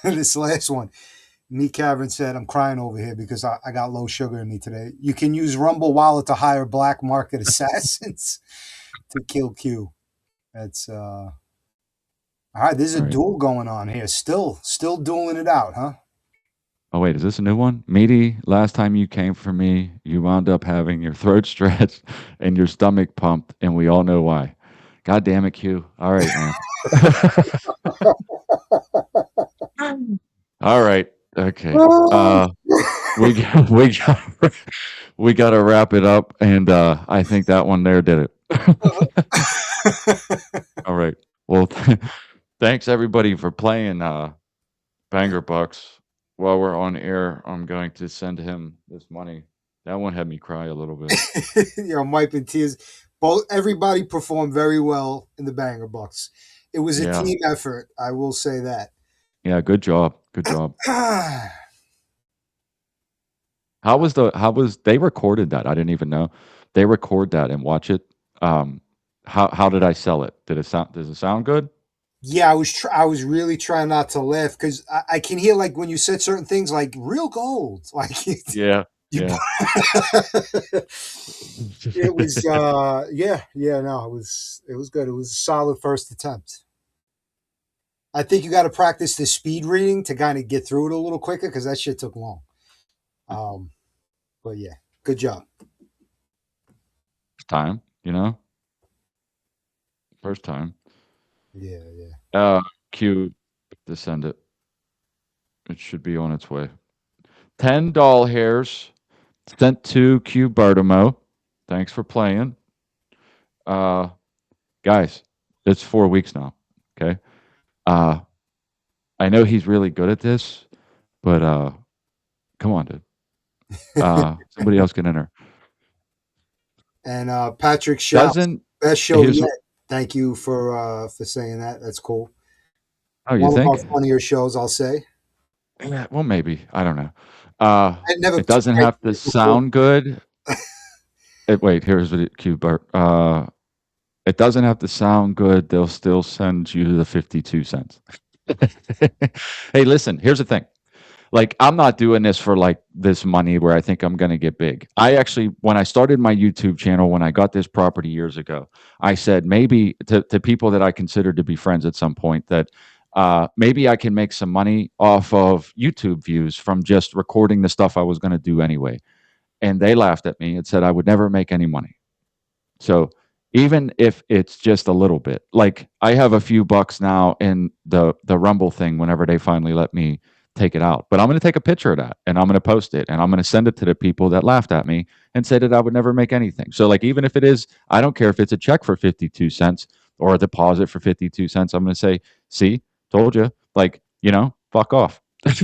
This last one. Meet Cavern said, I'm crying over here because I got low sugar in me today. You can use Rumble Wallet to hire black market assassins to kill Q. That's all right. There's a duel going on here. Still dueling it out, huh? Oh, wait, is this a new one? Meaty, last time you came for me, you wound up having your throat stretched and your stomach pumped, and we all know why. God damn it, Q. All right, man. All right. Okay. We got to wrap it up, and I think that one there did it. All right. Well, thanks everybody for playing Banger Bucks. While we're on air, I'm going to send him this money. That one had me cry a little bit. I'm wiping tears. Everybody performed very well in the Banger Bucks. It was a team effort. I will say that. Yeah, good job. How was they recorded that? I didn't even know. They record that and watch it. How did I sell it? Does it sound good? Yeah, I was really trying not to laugh because I can hear, like, when you said certain things like real gold, like yeah. It was no, it was good. It was a solid first attempt. I think you got to practice the speed reading to kind of get through it a little quicker because that shit took long. But yeah, good job. Time, first time. Yeah. Q to send it. It should be on its way. 10 doll hairs sent to Q Bartimo. Thanks for playing. Guys, it's 4 weeks now. Okay. I know he's really good at this, but come on, dude. Somebody else can enter. And Patrick Shout, Doesn't best show his? yet. Thank you for saying that. That's cool. Oh, you One of think? our funnier shows, I'll say. Yeah, well, maybe. I don't know. I never It doesn't have to before. sound good. Wait, here's what it, Q Bart. It doesn't have to sound good. They'll still send you the 52 cents. Hey, listen, here's the thing. Like, I'm not doing this for like this money where I think I'm going to get big. I actually, when I started my YouTube channel, when I got this property years ago, I said maybe to people that I considered to be friends at some point that maybe I can make some money off of YouTube views from just recording the stuff I was going to do anyway. And they laughed at me and said I would never make any money. So even if it's just a little bit, like I have a few bucks now in the Rumble thing whenever they finally let me take it out. But I'm going to take a picture of that and I'm going to post it and I'm going to send it to the people that laughed at me and said that I would never make anything. So like even if it is, I don't care if it's a check for 52 cents or a deposit for 52 cents. I'm going to say, "See, told you." Like, fuck off. Wait,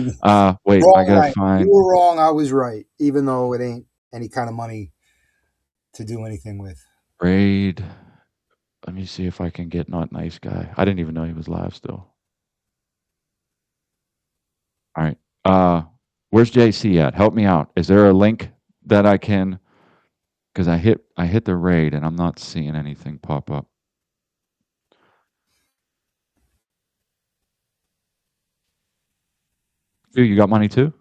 I Wrong, got to right. find You were wrong. I was right. Even though it ain't any kind of money to do anything with. Raid. Let me see if I can get Not Nice Guy. I didn't even know he was live still. All right. Where's JC at? Help me out. Is there a link that I can? Because I hit the raid and I'm not seeing anything pop up. Q, you got money too?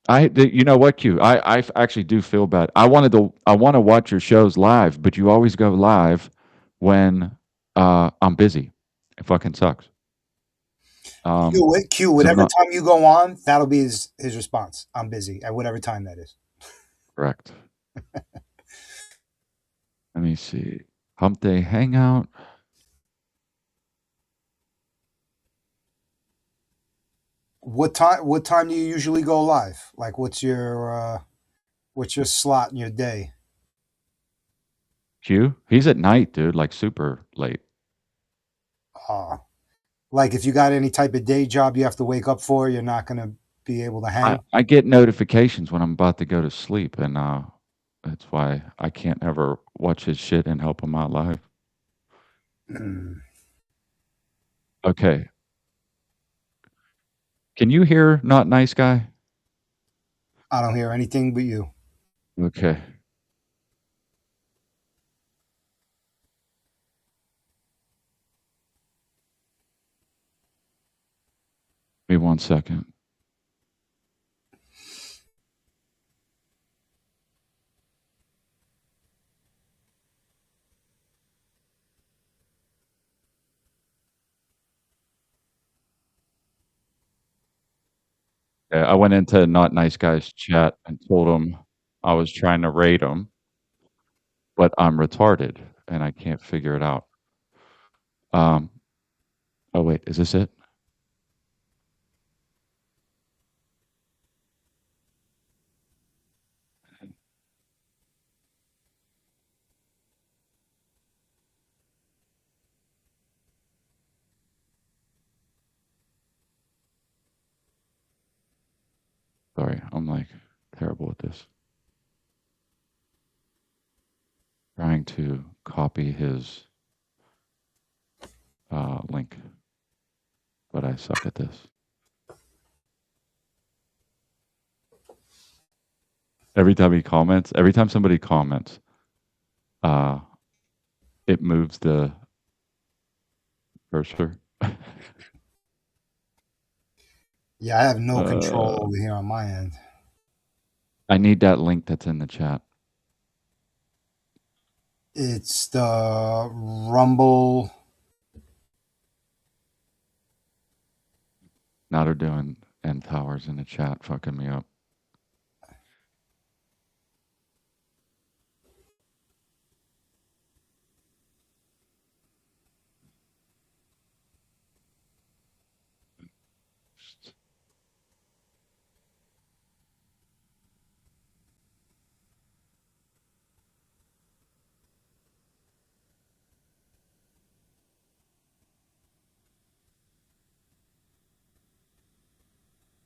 You know what, Q? I actually do feel bad. I want to watch your shows live, but you always go live when I'm busy. It fucking sucks. Q, So whatever not time you go on, that'll be his response. I'm busy at whatever time that is. correct. Let me see. Hump Day Hangout. What time do you usually go live? Like what's your slot in your day? Q? He's at night, dude, like super late. Like if you got any type of day job you have to wake up for, you're not going to be able to hang. I get notifications when I'm about to go to sleep, and that's why I can't ever watch his shit and help him out live. Okay. Can you hear Not Nice Guy? I don't hear anything but you. Okay. Give me 1 second. Yeah, I went into Not Nice Guy's chat and told him I was trying to raid him, but I'm retarded and I can't figure it out. Oh wait, is this it? Sorry, I'm like terrible at this. Trying to copy his link, but I suck at this. Every time somebody comments, it moves the cursor. Yeah, I have no control over here on my end. I need that link that's in the chat. It's the Rumble. Now they're doing end towers in the chat, fucking me up.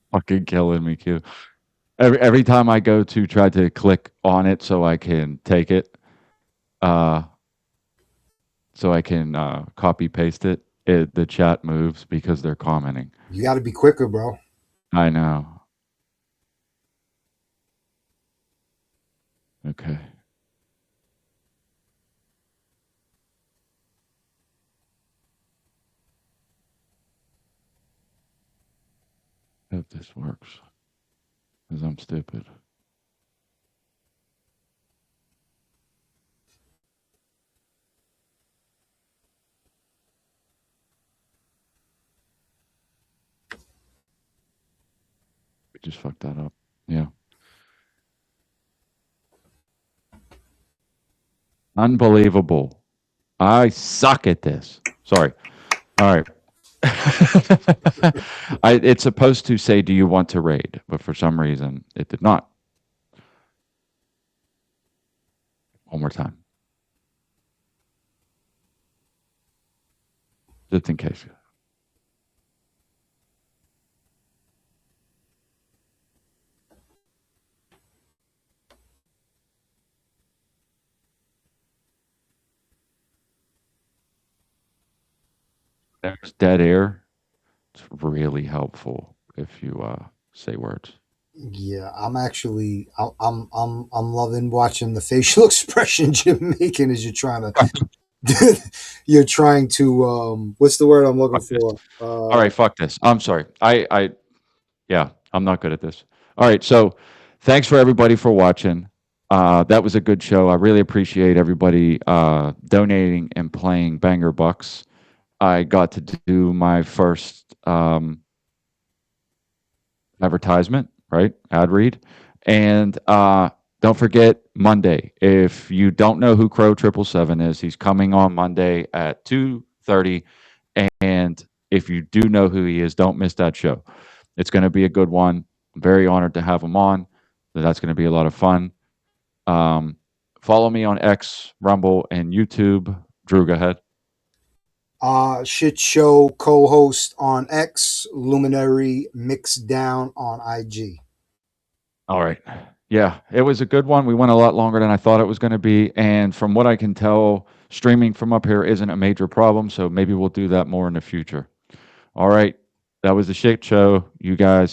Fuck. fucking killing me, Q. Every time I go to try to click on it so I can take it, so I can copy paste it, the chat moves because they're commenting. You got to be quicker, bro. I know. Okay. Hope this works. Because I'm stupid. We just fucked that up. Yeah. Unbelievable. I suck at this. Sorry. All right. It's supposed to say, do you want to raid? But for some reason, it did not. One more time. Just in case. There's dead air. It's really helpful if you say words. Yeah, I'm loving watching the facial expressions you're making as you're trying to what's the word I'm looking for? All right, fuck this. I'm sorry. Yeah, I'm not good at this. All right, so thanks for everybody for watching. That was a good show. I really appreciate everybody donating and playing Banger Bucks. I got to do my first advertisement, right? Ad read. And don't forget Monday. If you don't know who Crow 777 is, he's coming on Monday at 2:30. And if you do know who he is, don't miss that show. It's going to be a good one. I'm very honored to have him on. So that's going to be a lot of fun. Follow me on X, Rumble, and YouTube. Drew, go ahead. Shit Show co-host on X, Luminary Mixed Down on IG. All right. Yeah, it was a good one. We went a lot longer than I thought it was going to be. And from what I can tell, streaming from up here isn't a major problem. So maybe we'll do that more in the future. All right. That was the Shit Show. You guys